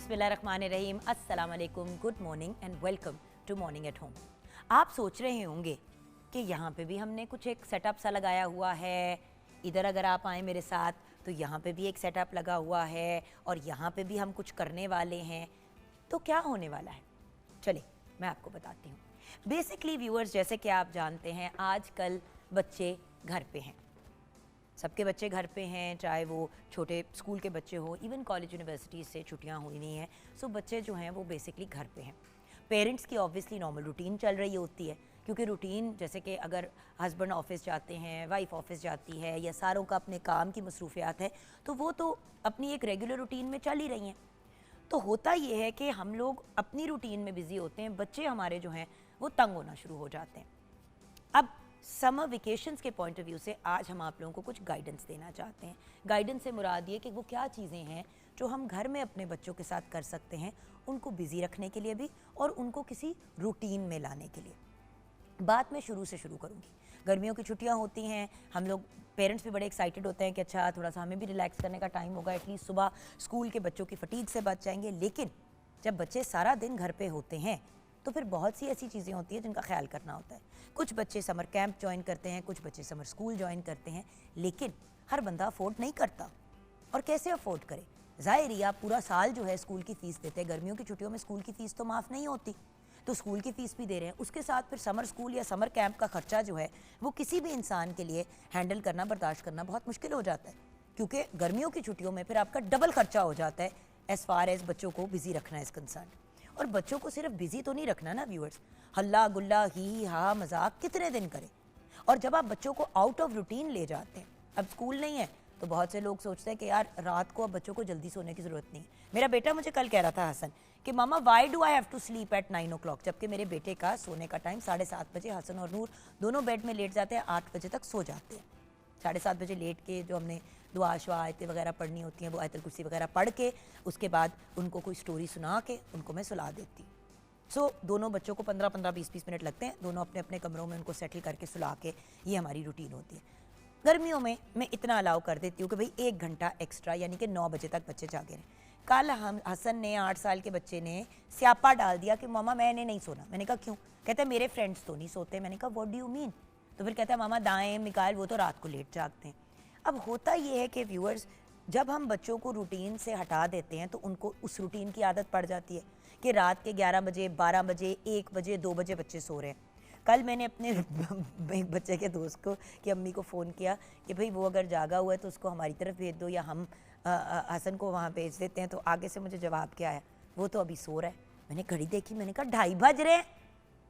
बिस्मिल्लाहिर्रहमानिर्रहीम, अस्सलाम वालेकुम, good morning and welcome to Morning at Home. आप सोच रहे होंगे कि यहाँ पे भी हमने कुछ एक सेटअप सा लगाया हुआ है, इधर अगर आप आए मेरे साथ तो यहाँ पे भी एक सेटअप लगा हुआ है और यहाँ पे भी हम कुछ करने वाले हैं, तो क्या होने वाला है? चलिए मैं आपको बताती हूँ। बेसिकली व्यूअर्स, जैसे कि आप जानते हैं आजकल बच्चे घर पे हैं, सबके बच्चे घर पे हैं, चाहे वो छोटे स्कूल के बच्चे हो, इवन कॉलेज यूनिवर्सिटीज़ से छुट्टियां हुई नहीं हैं, सो बच्चे जो हैं वो बेसिकली घर पे हैं। पेरेंट्स की ऑब्वियसली नॉर्मल रूटीन चल रही होती है, क्योंकि रूटीन जैसे कि अगर हस्बैंड ऑफिस जाते हैं, वाइफ ऑफिस जाती है, या सारों का अपने काम की मसरूफियात है, तो वो तो अपनी एक रेगुलर रूटीन में चल ही रही हैं। तो होता ये है कि हम लोग अपनी रूटीन में बिज़ी होते हैं, बच्चे हमारे जो हैं वो तंग होना शुरू हो जाते हैं। अब समर वेकेशंस के पॉइंट ऑफ व्यू से आज हम आप लोगों को कुछ गाइडेंस देना चाहते हैं। गाइडेंस से मुराद ये कि वो क्या चीज़ें हैं जो हम घर में अपने बच्चों के साथ कर सकते हैं, उनको बिज़ी रखने के लिए भी और उनको किसी रूटीन में लाने के लिए। बात मैं शुरू से शुरू करूँगी। गर्मियों की छुट्टियाँ होती हैं, हम लोग पेरेंट्स भी बड़े एक्साइटेड होते हैं कि अच्छा थोड़ा सा हमें भी रिलैक्स करने का टाइम होगा, एटलीस्ट सुबह स्कूल के बच्चों की फटीग से बच जाएंगे। लेकिन जब बच्चे सारा दिन घर पे होते हैं तो फिर बहुत सी ऐसी चीज़ें होती हैं जिनका ख्याल करना होता है। कुछ बच्चे समर कैंप ज्वाइन करते हैं, कुछ बच्चे समर स्कूल ज्वाइन करते हैं, लेकिन हर बंदा अफोर्ड नहीं करता। और कैसे अफोर्ड करे? ज़ाहिर ही आप पूरा साल जो है स्कूल की फ़ीस देते हैं, गर्मियों की छुट्टियों में स्कूल की फ़ीस तो माफ़ नहीं होती, तो स्कूल की फ़ीस भी दे रहे हैं, उसके साथ फिर समर स्कूल या समर कैंप का ख़र्चा जो है वो किसी भी इंसान के लिए हैंडल करना, बर्दाश्त करना बहुत मुश्किल हो जाता है, क्योंकि गर्मियों की छुट्टियों में फिर आपका डबल ख़र्चा हो जाता है एज़ फार एज़ बच्चों को बिज़ी रखना इज़ कंसर्न। और बच्चों को सिर्फ बिजी तो नहीं रखना ना व्यूअर्स, हल्ला गुल्ला ही हा मजाक कितने दिन करें। और जब आप बच्चों को आउट ऑफ रूटीन ले जाते हैं, अब स्कूल नहीं है तो बहुत से लोग सोचते हैं कि यार रात को अब बच्चों को जल्दी सोने की ज़रूरत नहीं है। मेरा बेटा मुझे कल कह रहा था हसन कि mama why do I have to sleep at 9 o'clock, जबकि मेरे बेटे का सोने का टाइम 7:30 बजे। हसन और नूर दोनों बेड में लेट जाते हैं, 8 बजे तक सो जाते हैं। 7:30 बजे लेट के जो हमने दुआ शुआ आयतें वगैरह पढ़नी होती हैं वो आयतुल कुर्सी वगैरह पढ़ के उसके बाद उनको कोई स्टोरी सुना के उनको मैं सुला देती। दोनों बच्चों को 15-15, 20-20 मिनट लगते हैं, दोनों अपने अपने कमरों में उनको सेटल करके सुला के, ये हमारी रूटीन होती है। गर्मियों में मैं इतना अलाउ कर देती हूँ कि भाई 1 घंटा एक्स्ट्रा, यानी कि 9 बजे तक बच्चे जागे रहें। कल हम हसन ने 8 साल के बच्चे ने स्यापा डाल दिया कि मामा मैंने नहीं सोना। मैंने कहा क्यों? कहता है मेरे फ्रेंड्स तो नहीं सोते। मैंने कहा व्हाट डू यू मीन? तो फिर कहता है मामा दाएं मिकाइल वो तो रात को लेट जागते हैं। अब होता ये है कि व्यूअर्स, जब हम बच्चों को रूटीन से हटा देते हैं तो उनको उस रूटीन की आदत पड़ जाती है कि रात के 11 बजे, 12 बजे, 1 बजे, 2 बजे बच्चे सो रहे हैं। कल मैंने अपने एक बच्चे के दोस्त को की अम्मी को फ़ोन किया कि भाई वो अगर जागा हुआ है तो उसको हमारी तरफ भेज दो या हम हसन को वहाँ भेज देते हैं। तो आगे से मुझे जवाब क्या आया, वो तो अभी सो रहा है। मैंने घड़ी देखी, मैंने कहा 2:30 बज रहे हैं,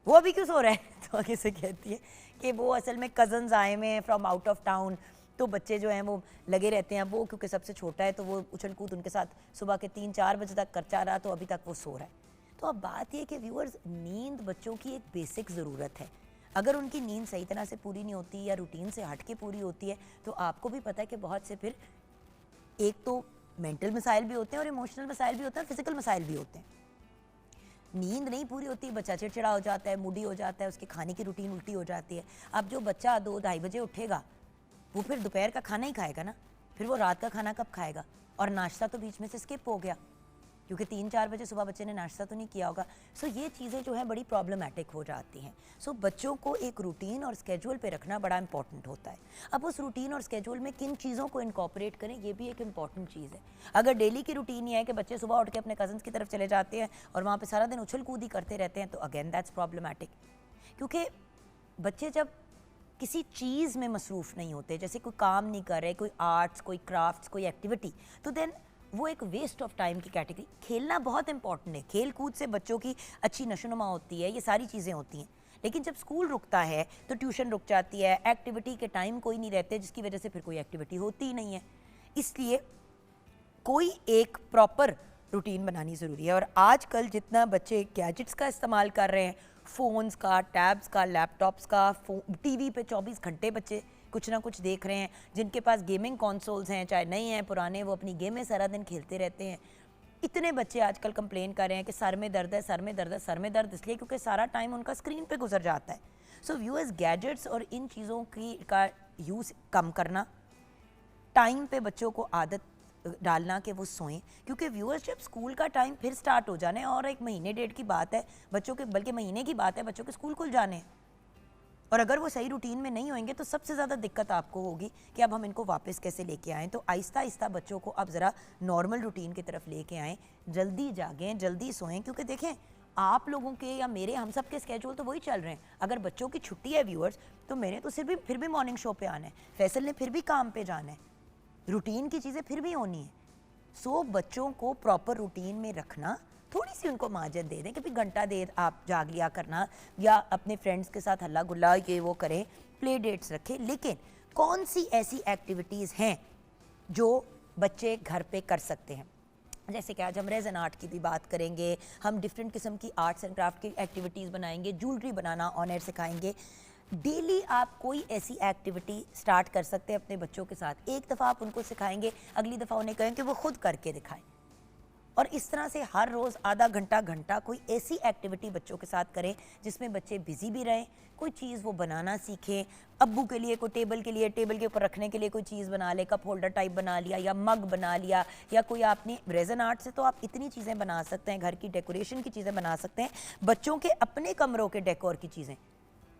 वो अभी क्यों सो रहा है? तो आगे से कहती है कि वो असल में कज़न्स आए हुए हैं फ्रॉम आउट ऑफ टाउन, तो बच्चे जो हैं वो लगे रहते हैं। वो क्योंकि सबसे छोटा है तो वो उछल कूद उनके साथ सुबह के 3-4 बजे तक करता रहा, तो अभी तक वो सो रहा है। तो अब बात ये कि व्यूअर्स, नींद बच्चों की एक बेसिक ज़रूरत है। अगर उनकी नींद सही तरह से पूरी नहीं होती या रूटीन से हट के पूरी होती है तो आपको भी पता है कि बहुत से फिर एक तो मेंटल मसाइल भी होते हैं और इमोशनल मसाइल भी होते हैं, फिजिकल मसाइल भी होते हैं। नींद नहीं पूरी होती, बच्चा चिड़चिड़ा हो जाता है, मूडी हो जाता है, उसके खाने की रूटीन उल्टी हो जाती है। अब जो बच्चा 2-2:30 बजे उठेगा वो फिर दोपहर का खाना ही खाएगा ना, फिर वो रात का खाना कब खाएगा? और नाश्ता तो बीच में से स्किप हो गया, क्योंकि 3-4 बजे सुबह बच्चे ने नाश्ता तो नहीं किया होगा। ये चीज़ें जो है बड़ी प्रॉब्लमेटिक हो जाती हैं। बच्चों को एक रूटीन और स्केड्यूल पे रखना बड़ा इंपॉर्टेंट होता है। अब उस रूटीन और स्केड्यूल में किन चीज़ों को इनकॉर्पोरेट करें, ये भी एक इंपॉर्टेंट चीज़ है। अगर डेली की रूटीन ये है कि बच्चे सुबह उठ के अपने कज़न्स की तरफ चले जाते हैं और वहाँ पर सारा दिन उछल कूदी करते रहते हैं, तो अगेन दैट्स प्रॉब्लमेटिक। क्योंकि बच्चे जब किसी चीज़ में मसरूफ़ नहीं होते, जैसे कोई काम नहीं कर रहे, कोई आर्ट्स, कोई क्राफ्ट्स, कोई एक्टिविटी, तो देन वो एक वेस्ट ऑफ टाइम की कैटेगरी। खेलना बहुत इंपॉर्टेंट है, खेल कूद से बच्चों की अच्छी नशोनुमा होती है, ये सारी चीज़ें होती हैं। लेकिन जब स्कूल रुकता है तो ट्यूशन रुक जाती है, एक्टिविटी के टाइम कोई नहीं रहते, जिसकी वजह से फिर कोई एक्टिविटी होती ही नहीं है। इसलिए कोई एक प्रॉपर रूटीन बनानी ज़रूरी है। और आजकल जितना बच्चे गैजेट्स का इस्तेमाल कर रहे हैं, फ़ोन्स का, टैब्स का, लैपटॉप्स का, टीवी पे 24 घंटे बच्चे कुछ ना कुछ देख रहे हैं। जिनके पास गेमिंग कंसोल्स हैं, चाहे नए हैं पुराने, वो अपनी गेमें सारा दिन खेलते रहते हैं। इतने बच्चे आजकल कंप्लेन कर रहे हैं कि सर में दर्द है, सर में दर्द है, सर में दर्द, इसलिए क्योंकि सारा टाइम उनका स्क्रीन पे गुजर जाता है। व्यूअर्स, गैजेट्स और इन चीज़ों की का यूज़ कम करना, टाइम पे बच्चों को आदत डालना कि वो सोएं, क्योंकि व्यूअर्स जब स्कूल का टाइम फिर स्टार्ट हो जाना है और एक महीने डेढ़ की बात है बच्चों के, बल्कि महीने की बात है, बच्चों के स्कूल खुल जाने हैं, और अगर वो सही रूटीन में नहीं होंगे तो सबसे ज़्यादा दिक्कत आपको होगी कि अब हम इनको वापस कैसे लेके आएँ। तो आहिस्ता आहिस्ता बच्चों को अब ज़रा नॉर्मल रूटीन की तरफ लेके आएँ, जल्दी जागें, जल्दी सोएं, क्योंकि देखें आप लोगों के या मेरे, हम सब के स्केड्यूल तो वही चल रहे हैं। अगर बच्चों की छुट्टी है व्यूअर्स, तो मैंने तो फिर भी मॉर्निंग शो पे आना है, फैसल ने फिर भी काम पे जाना है, रूटीन की चीज़ें फिर भी होनी है। सो बच्चों को प्रॉपर रूटीन में रखना, थोड़ी सी उनको माजत दे दें कि भाई घंटा देर आप जाग लिया करना, या अपने फ्रेंड्स के साथ हल्ला गुल्ला ये वो करें, प्ले डेट्स रखें। लेकिन कौन सी ऐसी एक्टिविटीज़ हैं जो बच्चे घर पे कर सकते हैं, जैसे कि आज हम रेज़न आर्ट की भी बात करेंगे, हम डिफरेंट किस्म की आर्ट्स एंड क्राफ्ट की एक्टिविटीज़ बनाएंगे, ज्वेलरी बनाना ऑन एयर सिखाएंगे। डेली आप कोई ऐसी एक्टिविटी स्टार्ट कर सकते हैं अपने बच्चों के साथ। एक दफ़ा आप उनको सिखाएंगे, अगली दफ़ा उन्हें कहें कि वो खुद करके दिखाएं, और इस तरह से हर रोज़ आधा घंटा घंटा कोई ऐसी एक्टिविटी बच्चों के साथ करें जिसमें बच्चे बिजी भी रहें, कोई चीज़ वो बनाना सीखें। अब्बू के लिए कोई टेबल के लिए, टेबल के ऊपर रखने के लिए कोई चीज़ बना ले, कप होल्डर टाइप बना लिया या मग बना लिया, या कोई आपने रेज़न आर्ट से तो आप इतनी चीज़ें बना सकते हैं, घर की डेकोरेशन की चीज़ें बना सकते हैं, बच्चों के अपने कमरों के डेकोर की चीज़ें।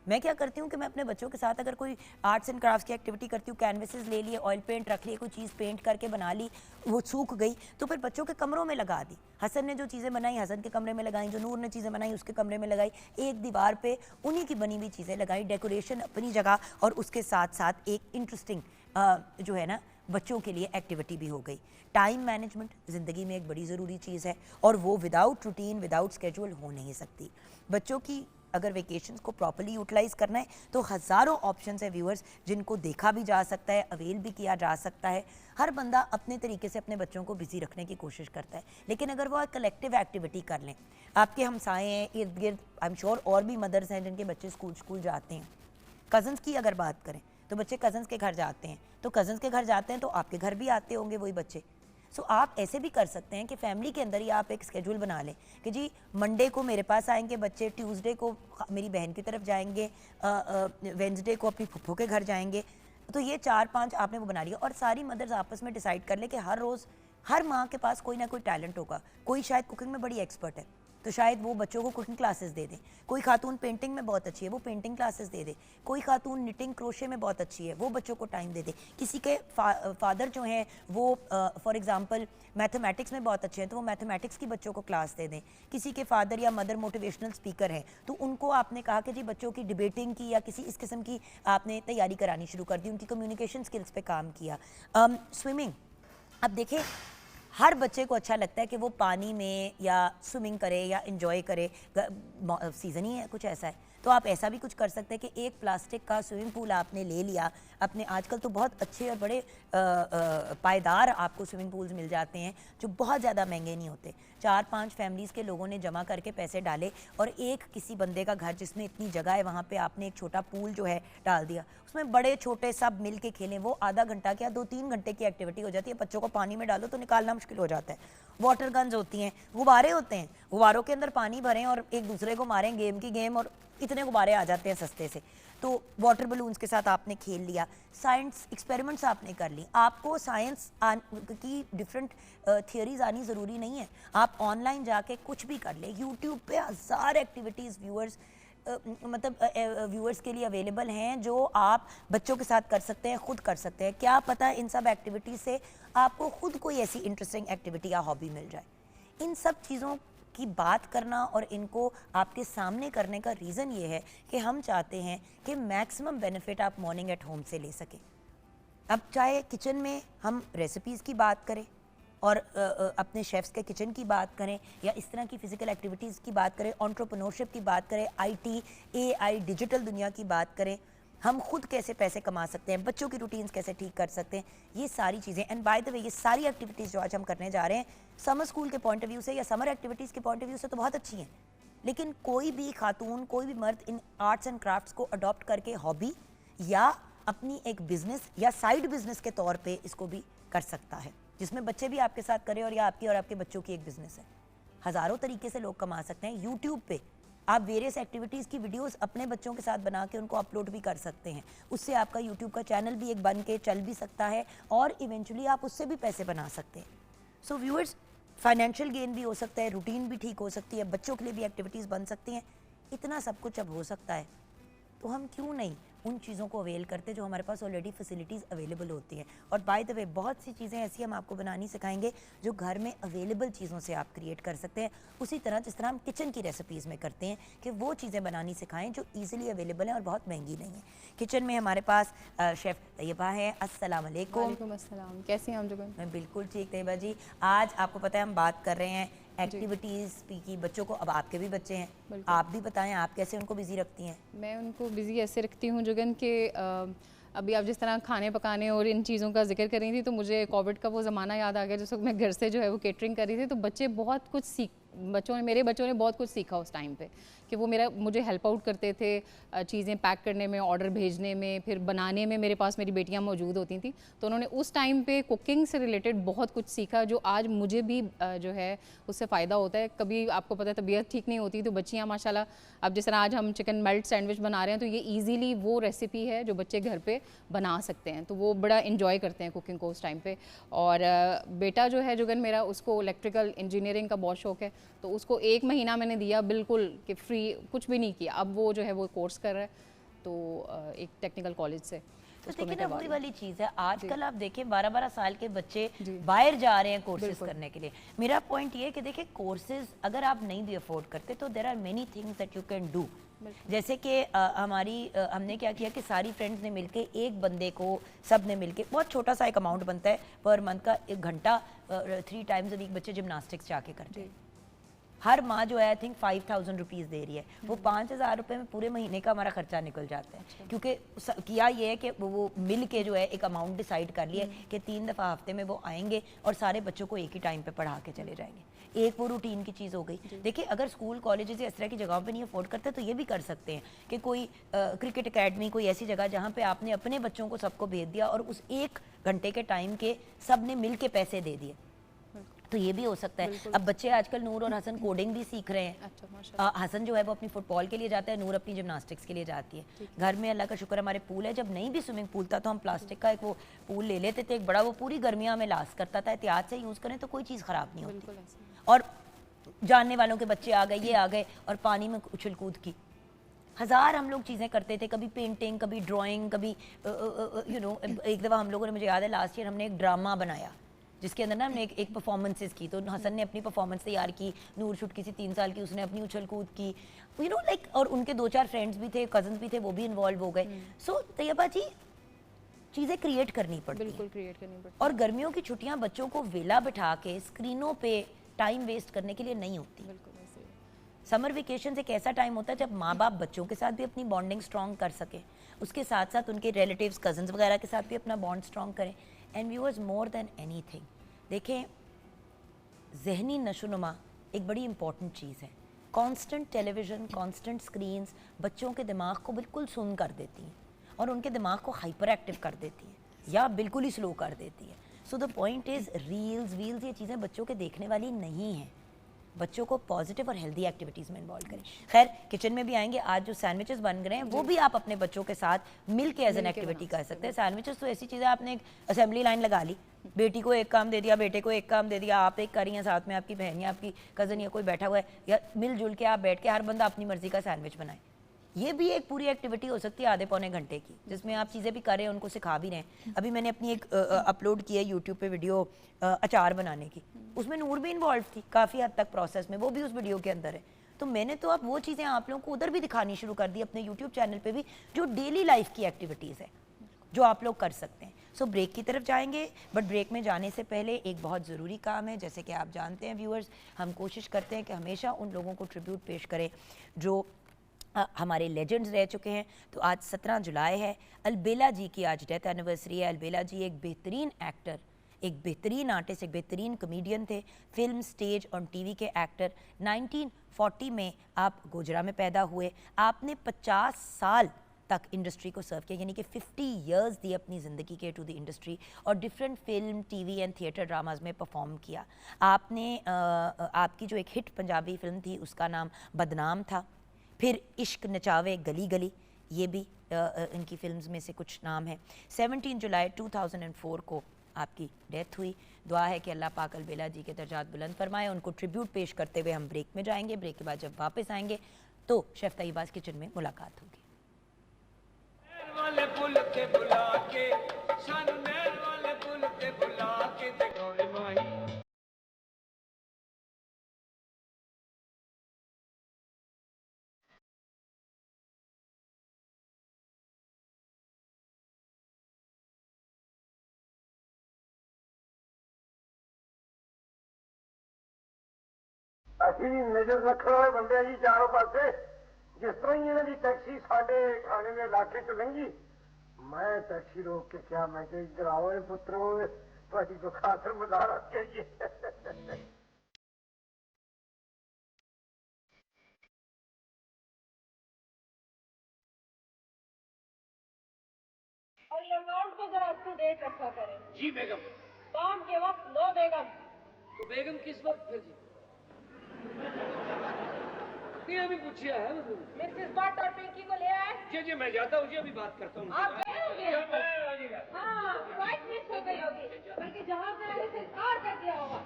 मैं क्या करती हूँ कि मैं अपने बच्चों के साथ अगर कोई आर्ट्स एंड क्राफ्ट्स की एक्टिविटी करती हूँ, कैनवसेस ले लिए, ऑयल पेंट रख लिए, कोई चीज़ पेंट करके बना ली, वो सूख गई तो फिर बच्चों के कमरों में लगा दी। हसन ने जो चीज़ें बनाई हसन के कमरे में लगाई, जो नूर ने चीज़ें बनाई उसके कमरे में लगाई, एक दीवार पे उन्हीं की बनी हुई चीज़ें लगाई, डेकोरेशन अपनी जगह, और उसके साथ साथ एक इंटरेस्टिंग जो है ना बच्चों के लिए एक्टिविटी भी हो गई। टाइम मैनेजमेंट ज़िंदगी में एक बड़ी ज़रूरी चीज़ है, और वो विदाउट रूटीन, विदाउट स्केड्यूल हो नहीं सकती। बच्चों की अगर वेकेशंस को प्रॉपर्ली यूटिलाइज़ करना है तो हज़ारों ऑप्शंस है व्यूअर्स, जिनको देखा भी जा सकता है, अवेल भी किया जा सकता है। हर बंदा अपने तरीके से अपने बच्चों को बिजी रखने की कोशिश करता है, लेकिन अगर वो कलेक्टिव एक्टिविटी कर लें, आपके हमसाए हैं इर्द गिर्द, आई एम श्योर और भी मदर्स हैं जिनके बच्चे स्कूल जाते हैं। कज़न्स की अगर बात करें तो बच्चे कज़न्स के घर जाते हैं, तो कज़न्स के घर जाते हैं तो आपके घर भी आते होंगे वही बच्चे। सो आप ऐसे भी कर सकते हैं कि फैमिली के अंदर ही आप एक स्केड्यूल बना लें कि जी मंडे को मेरे पास आएंगे बच्चे, ट्यूसडे को मेरी बहन की तरफ जाएंगे, वेंसडे को अपनी फुफ्फो के घर जाएंगे। तो ये 4-5 आपने वो बना लिया, और सारी मदर्स आपस में डिसाइड कर ले कि हर रोज़ हर माँ के पास कोई ना कोई टैलेंट होगा। कोई शायद कुकिंग में बड़ी एक्सपर्ट है तो शायद वो बच्चों को कुकिंग क्लासेस दे दें, कोई खातून पेंटिंग में बहुत अच्छी है वो पेंटिंग क्लासेस दे दे, कोई खातून निटिंग क्रोशे में बहुत अच्छी है वो बच्चों को टाइम दे दे, किसी के फादर जो हैं वो फॉर एग्जांपल मैथमेटिक्स में बहुत अच्छे हैं तो वो मैथमेटिक्स की बच्चों को क्लास दे दें, किसी के फादर या मदर मोटिवेशनल स्पीकर हैं तो उनको आपने कहा कि जी बच्चों की डिबेटिंग की या किसी इस किस्म की आपने तैयारी करानी शुरू कर दी, उनकी कम्युनिकेशन स्किल्स पे काम किया। स्विमिंग, अब देखें हर बच्चे को अच्छा लगता है कि वो पानी में या स्विमिंग करे या इंजॉय करे, सीज़न ही है कुछ ऐसा है, तो आप ऐसा भी कुछ कर सकते हैं कि एक प्लास्टिक का स्विमिंग पूल आपने ले लिया अपने, आजकल तो बहुत अच्छे और बड़े पायदार आपको स्विमिंग पूल्स मिल जाते हैं जो बहुत ज़्यादा महंगे नहीं होते। 4-5 फैमिलीज़ के लोगों ने जमा करके पैसे डाले और एक किसी बंदे का घर जिसमें इतनी जगह है वहाँ पे आपने एक छोटा पूल जो है डाल दिया, उसमें बड़े छोटे सब मिल के खेलें, वो आधा घंटा क्या 2-3 घंटे की एक्टिविटी हो जाती है। बच्चों को पानी में डालो तो निकालना मुश्किल हो जाता है। वाटर गन्स होती हैं, गुब्बारे होते हैं, गुब्बारों के अंदर पानी भरें और एक दूसरे को मारें, गेम की गेम, और इतने गुब्बारे आ जाते हैं सस्ते से। तो वाटर बलून्स के साथ आपने खेल लिया, साइंस एक्सपेरिमेंट्स आपने कर ली। आपको साइंस की डिफरेंट थियरीज आनी ज़रूरी नहीं है, आप ऑनलाइन जाके कुछ भी कर ले। यूट्यूब पे हज़ार एक्टिविटीज़ व्यूअर्स के लिए अवेलेबल हैं जो आप बच्चों के साथ कर सकते हैं, खुद कर सकते हैं। क्या पता इन सब एक्टिविटीज़ से आपको खुद कोई ऐसी इंटरेस्टिंग एक्टिविटी या हॉबी मिल जाए। इन सब चीज़ों की बात करना और इनको आपके सामने करने का रीज़न ये है कि हम चाहते हैं कि मैक्सिमम बेनिफिट आप मॉर्निंग एट होम से ले सकें। अब चाहे किचन में हम रेसिपीज़ की बात करें और अपने शेफ्स के किचन की बात करें, या इस तरह की फ़िज़िकल एक्टिविटीज़ की बात करें, एंटरप्रेन्योरशिप की बात करें, आईटी, एआई, डिजिटल दुनिया की बात करें, हम खुद कैसे पैसे कमा सकते हैं, बच्चों की रूटीन्स कैसे ठीक कर सकते हैं, ये सारी चीज़ें। एंड बाय द वे ये सारी एक्टिविटीज़ जो आज हम करने जा रहे हैं समर स्कूल के पॉइंट ऑफ व्यू से या समर एक्टिविटीज़ के पॉइंट ऑफ व्यू से तो बहुत अच्छी हैं, लेकिन कोई भी खातून, कोई भी मर्द इन आर्ट्स एंड क्राफ्ट्स को अडॉप्ट करके हॉबी या अपनी एक बिज़नेस या साइड बिज़नेस के तौर पे इसको भी कर सकता है, जिसमें बच्चे भी आपके साथ करें और या आपकी और आपके बच्चों की एक बिज़नेस है। हज़ारों तरीके से लोग कमा सकते हैं। यूट्यूब पे आप वेरियस एक्टिविटीज़ की वीडियोस अपने बच्चों के साथ बना के उनको अपलोड भी कर सकते हैं। उससे आपका यूट्यूब का चैनल भी एक बन के चल भी सकता है और इवेंचुअली आप उससे भी पैसे बना सकते हैं। सो व्यूअर्स, फाइनेंशियल गेन भी हो सकता है, रूटीन भी ठीक हो सकती है, बच्चों के लिए भी एक्टिविटीज़ बन सकती हैं। इतना सब कुछ अब हो सकता है, तो हम क्यों नहीं उन चीज़ों को अवेल करते जो हमारे पास ऑलरेडी फैसिलिटीज़ अवेलेबल होती हैं। और बाय द वे बहुत सी चीज़ें ऐसी हम आपको बनानी सिखाएंगे जो घर में अवेलेबल चीज़ों से आप क्रिएट कर सकते हैं, उसी तरह जिस तरह हम किचन की रेसिपीज़ में करते हैं कि वो चीज़ें बनानी सिखाएं जो ईजिली अवेलेबल हैं और बहुत महंगी नहीं है। किचन में हमारे पास शेफ़ तैयबा है। अस्सलाम वालेकुम। वालेकुम अस्सलाम। कैसी हैं आप जुगन? मैं बिल्कुल ठीक तैयबा जी। आज आपको पता है हम बात कर रहे हैं एक्टिविटीज़ की, बच्चों को। अब आपके भी बच्चे हैं, आप भी बताएं आप कैसे उनको बिजी रखती हैं? मैं उनको बिज़ी ऐसे रखती हूँ जुगन कि अभी आप जिस तरह खाने पकाने और इन चीज़ों का जिक्र कर रही थी तो मुझे कोविड का वो ज़माना याद आ गया जिस वक्त मैं घर से जो है वो केटरिंग कर रही थी। तो बच्चे बहुत कुछ मेरे बच्चों ने बहुत कुछ सीखा उस टाइम पे कि वो मुझे हेल्प आउट करते थे चीज़ें पैक करने में, ऑर्डर भेजने में, फिर बनाने में। मेरे पास मेरी बेटियां मौजूद होती थी तो उन्होंने उस टाइम पे कुकिंग से रिलेटेड बहुत कुछ सीखा जो आज मुझे भी जो है उससे फ़ायदा होता है। कभी आपको पता है तबीयत ठीक नहीं होती तो बच्चियाँ माशाल्लाह, अब जिस तरह आज हम चिकन मेल्ट सैंडविच बना रहे हैं तो ये ईज़िली वो रेसिपी है जो बच्चे घर पर बना सकते हैं, तो वो बड़ा इन्जॉय करते हैं कुकिंग को उस टाइम पर। और बेटा जो है जुगन मेरा, उसको इलेक्ट्रिकल इंजीनियरिंग का बहुत शौक़ है, तो उसको 1 महीना मैंने दिया बिल्कुल कि फ्री, कुछ भी नहीं किया। अब वो जो है वो कोर्स कर रहा है तो एक टेक्निकल कॉलेज से। तो देखिए ना, वही वाली चीज़ है, आजकल आप देखें 12-12 साल के बच्चे बाहर जा रहे हैं कोर्सेज करने के लिए। मेरा पॉइंट ये है कि देखिए कोर्सेज अगर आप नहीं भी अफोर्ड करते तो there are many things that you can do. जैसे कि हमने क्या किया कि सारी फ्रेंड्स ने मिलके एक बंदे को, सब ने मिलके, बहुत छोटा सा एक अमाउंट बनता है पर मंथ का, 1 घंटा 3 टाइम्स अ वीक बच्चे जिमनास्टिक्स जाके करते हैं। हर माँ जो है आई थिंक 5000 रुपीज़ दे रही है, वो 5000 रुपये में पूरे महीने का हमारा खर्चा निकल जाता है। अच्छा। क्योंकि किया ये है कि वो मिल के जो है एक अमाउंट डिसाइड कर लिया कि 3 दफ़ा हफ्ते में वो आएंगे और सारे बच्चों को एक ही टाइम पे पढ़ा के चले जाएंगे। एक वो रूटीन की चीज़ हो गई। देखिए अगर स्कूल कॉलेजेस इस तरह की जगहों पे नहीं अफोर्ड करते तो ये भी कर सकते हैं कि कोई क्रिकेट अकेडमी, कोई ऐसी जगह जहाँ पे आपने अपने बच्चों को सबको भेज दिया और उस 1 घंटे के टाइम के सब ने मिल के पैसे दे दिए, तो ये भी हो सकता है। अब बच्चे आजकल, नूर और हसन कोडिंग भी सीख रहे हैं। अच्छा, हसन जो है वो अपनी फुटबॉल के लिए जाता है, नूर अपनी जिमनास्टिक्स के लिए जाती है। घर में अल्लाह का शुक्र हमारे पूल है। जब नहीं भी स्विमिंग पूल था तो हम प्लास्टिक का एक वो पूल ले लेते थे, एक बड़ा, वो पूरी गर्मियाँ में लास्ट करता था। एहतियात से यूज़ करें तो कोई चीज़ ख़राब नहीं होती। और जानने वालों के बच्चे आ गए, ये आ गए और पानी में उछल कूद की, हज़ार हम लोग चीज़ें करते थे, कभी पेंटिंग, कभी ड्राइंग, कभी एक दफ़ा हम लोगों ने, मुझे याद है लास्ट ईयर हमने एक ड्रामा बनाया जिसके अंदर ना हमने एक परफॉर्मेंसेस की। तो हसन ने अपनी परफॉर्मेंस तैयार की, नूर छुटकी सी 3 साल की, उसने अपनी उछल कूद की, लाइक, और उनके 2-4 फ्रेंड्स भी थे, कजन्स भी थे, वो भी इन्वॉल्व हो गए। सो तैयबा जी, चीज़ें क्रिएट करनी पड़ती, बिल्कुल क्रिएट करनी पड़ती। और गर्मियों की छुट्टियां बच्चों को वेला बिठा के स्क्रीनों पे टाइम वेस्ट करने के लिए नहीं होती। समर वेकेशन एक ऐसा टाइम होता है जब माँ बाप बच्चों के साथ भी अपनी बॉन्डिंग स्ट्रॉन्ग कर सके, उसके साथ साथ उनके रिलेटिव्स, कजन्स वगैरह के साथ भी अपना बॉन्ड स्ट्रॉन्ग करें। And viewers, more than anything, देखें, जहनी नशोनुमा एक बड़ी इंपॉर्टेंट चीज़ है। कांस्टेंट टेलीविज़न, कांस्टेंट स्क्रीन्स बच्चों के दिमाग को बिल्कुल सुन कर देती हैं और उनके दिमाग को हाइपर एक्टिव कर देती हैं या बिल्कुल ही स्लो कर देती है। So the point is, reels wheels ये चीज़ें बच्चों के देखने वाली नहीं हैं। बच्चों को पॉजिटिव और हेल्दी एक्टिविटीज़ में इन्वॉल्व करें। खैर, किचन में भी आएंगे। आज जो सैंडविचेस बन रहे हैं वो भी आप अपने बच्चों के साथ मिल के एज एन एक्टिविटी कर सकते हैं। सैंडविचेस तो ऐसी चीज़ है, आपने एक असेंबली लाइन लगा ली, बेटी को एक काम दे दिया, बेटे को एक काम दे दिया, आप एक कर रही हैं, साथ में आपकी बहन या आपकी कज़न या कोई बैठा हुआ है, या मिलजुल के आप बैठ के हर बंदा अपनी मर्जी का सैंडविच बनाए। ये भी एक पूरी एक्टिविटी हो सकती है आधे पौने घंटे की, जिसमें आप चीज़ें भी कर रहे हैं, उनको सिखा भी रहे हैं। अभी मैंने अपनी एक अपलोड की है यूट्यूब पे वीडियो अचार बनाने की, उसमें नूर भी इन्वॉल्व थी काफ़ी हद तक प्रोसेस में, वो भी उस वीडियो के अंदर है। तो मैंने तो अब वो चीज़ें आप लोगों को उधर भी दिखानी शुरू कर दी अपने यूट्यूब चैनल पे भी, जो डेली लाइफ की एक्टिविटीज़ है जो आप लोग कर सकते हैं। सो ब्रेक की तरफ जाएंगे, बट ब्रेक में जाने से पहले एक बहुत ज़रूरी काम है। जैसे कि आप जानते हैं व्यूअर्स, हम कोशिश करते हैं कि हमेशा उन लोगों को ट्रिब्यूट पेश करें जो हमारे लेजेंड्स रह चुके हैं। तो आज 17 जुलाई है, अलबेला जी की आज डेथ एनिवर्सरी है। अलबेला जी एक बेहतरीन एक्टर, एक बेहतरीन आर्टिस्ट, एक बेहतरीन कॉमेडियन थे, फिल्म, स्टेज और टीवी के एक्टर। 1940 में आप गुजरा में पैदा हुए। आपने 50 साल तक इंडस्ट्री को सर्व किया, यानी कि 50 इयर्स दिए अपनी ज़िंदगी के टू द इंडस्ट्री, और different film, TV and theatre dramas में परफॉर्म किया। आपने आपकी जो एक हिट पंजाबी फिल्म थी उसका नाम बदनाम था। फिर इश्क नचावे गली गली, ये भी इनकी फिल्म्स में से कुछ नाम है। 17 जुलाई 2004 को आपकी डेथ हुई। दुआ है कि अल्लाह पाक अलबेला जी के दर्जात बुलंद फरमाए। उनको ट्रिब्यूट पेश करते हुए हम ब्रेक में जाएंगे। ब्रेक के बाद जब वापस आएंगे तो शेफ तैयबाज किचन में मुलाकात होगी। वाले पुल ते बुला के सानू नैन वाले पुल ते बुला के दिखावे माही। ਅਸੀਂ ਨਜ਼ਰ ਰੱਖਣ ਵਾਲੇ ਬੰਦੇ ਆ ਜੀ ਚਾਰੋਂ ਪਾਸੇ। ਜਿਸ ਤਰ੍ਹਾਂ ਹੀ ਇਹਨਾਂ ਦੀ ਟੈਕਸੀ ਸਾਡੇ ਥਾਣੇ ਦੇ ਇਲਾਕੇ ਚ ਲੰਘੀ, ਮੈਂ ਟੈਕਸੀ ਰੋਕ ਕੇ ਕਿਹਾ, ਮੈਂ ਕਿ ਇੱਧਰ ਆਓ ਏ ਪੁੱਤਰੋ, ਤੁਹਾਡੀ ਕੋ ਖਾਤਰ ਮੁਜ਼ਾਹਰਾ ਕਰੀਏ। और ये अमाउंट को जरा अप टू डेट रखा करें। जी बेगम। काम के वक्त नो बेगम। तो बेगम किस वक्त फिर जी? नहीं अभी पूछिए है वो। मिसेस भट्ट और पिंकी को ले आए। जी जी मैं जाता हूँ जी, अभी बात करता हूँ। आप गए होंगे। हाँ, फ्लाइट मिस हो गई होगी, बल्कि जहाज से आने से इनकार कर दिया होगा।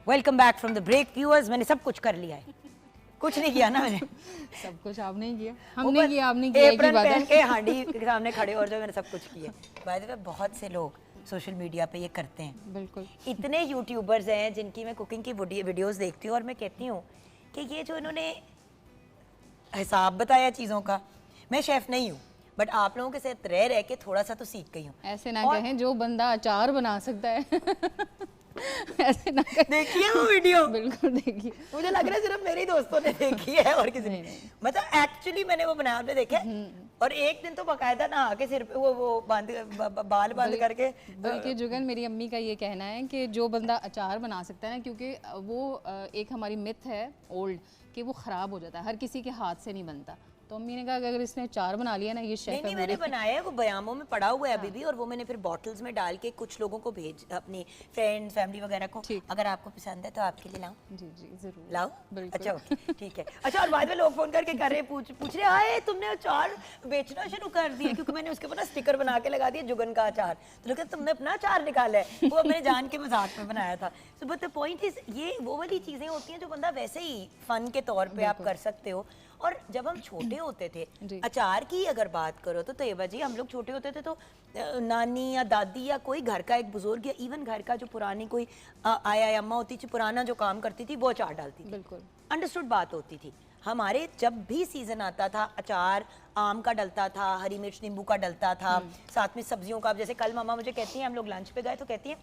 Welcome back from the break. Viewers, मैंने सब कुछ कर लिया है। कुछ नहीं किया ना मैंने। सब कुछ आपने किया, हमने किया, आपने किया, एक ही बात पहन है। के हांडी के सामने खड़े और जो मैंने सब कुछ किया। बाय द वे बहुत से लोग सोशल मीडिया पे ये करते हैं। बिल्कुल। इतने यूट्यूबर्स हैं जिनकी मैं कुकिंग की वीडियोस देखती हूँ और मैं कहती हूँ कि ये जो इन्होंने हिसाब बताया चीज़ों का, मैं शेफ़ नहीं हूँ बट आप लोगों के साथ रह रह के थोड़ा सा तो सीख गई हूँ। ऐसे ना कहें, जो बंदा अचार बना सकता है ऐसे ना कहें। देखिए वो वीडियो। बिल्कुल देखिए। मुझे लग रहा है सिर्फ मेरे ही दोस्तों ने देखी है और किसी ने। मतलब एक्चुअली मैंने वो बनाया, आपने देखा और एक दिन तो बकायदा नहा के सिर पे वो बाल बांध करके। बल्कि जुगन, मेरी अम्मी का ये कहना है कि जो बंदा अचार बना सकता है ना, क्योंकि वो एक हमारी मिथ है ओल्ड कि वो ख़राब हो जाता है, हर किसी के हाथ से नहीं बनता। तो अम्मी ने कहा कि अगर इसने अचार बना लिया ना, ये शेफ नहीं, मैंने बनाया है, वो बयामों में पड़ा हुआ है अभी भी, और वो मैंने फिर बॉटल्स में डाल के कुछ लोगों को भेज, अपनी फ्रेंड्स फैमिली वगैरह को। अगर आपको पसंद है तो आपके लिए लाऊं? जी जी जरूर लाओ। बिल्कुल। अच्छा ओके, ठीक है। अच्छा, और बाद में लोग फोन करके कर रहे पूछ रहे, आए तुमने अचार बेचना शुरू कर दिया? क्योंकि मैंने उसके ऊपर ना स्टिकर बना के लगा दिया जुगन का अचार। तो लोग तुमने अपना अचार निकाला है, वो मैंने जान के मजाक में बनाया था। So but the point is, ये वो वाली चीजें होती हैं जो बंदा वैसे ही फन के तौर पे आप कर सकते हो। और जब हम छोटे होते थे, अचार की अगर बात करो तो तैयबा जी, हम लोग छोटे होते थे तो नानी या दादी या कोई घर का एक बुजुर्ग या इवन घर का जो पुरानी कोई आया या अम्मा होती थी, पुराना जो काम करती थी, वो अचार डालती थी। बिल्कुल अंडरस्टूड बात होती थी। हमारे जब भी सीजन आता था, अचार आम का डलता था, हरी मिर्च नींबू का डलता था, साथ में सब्जियों का। जैसे कल मामा मुझे कहती हैं, हम लोग लंच पे गए तो कहती हैं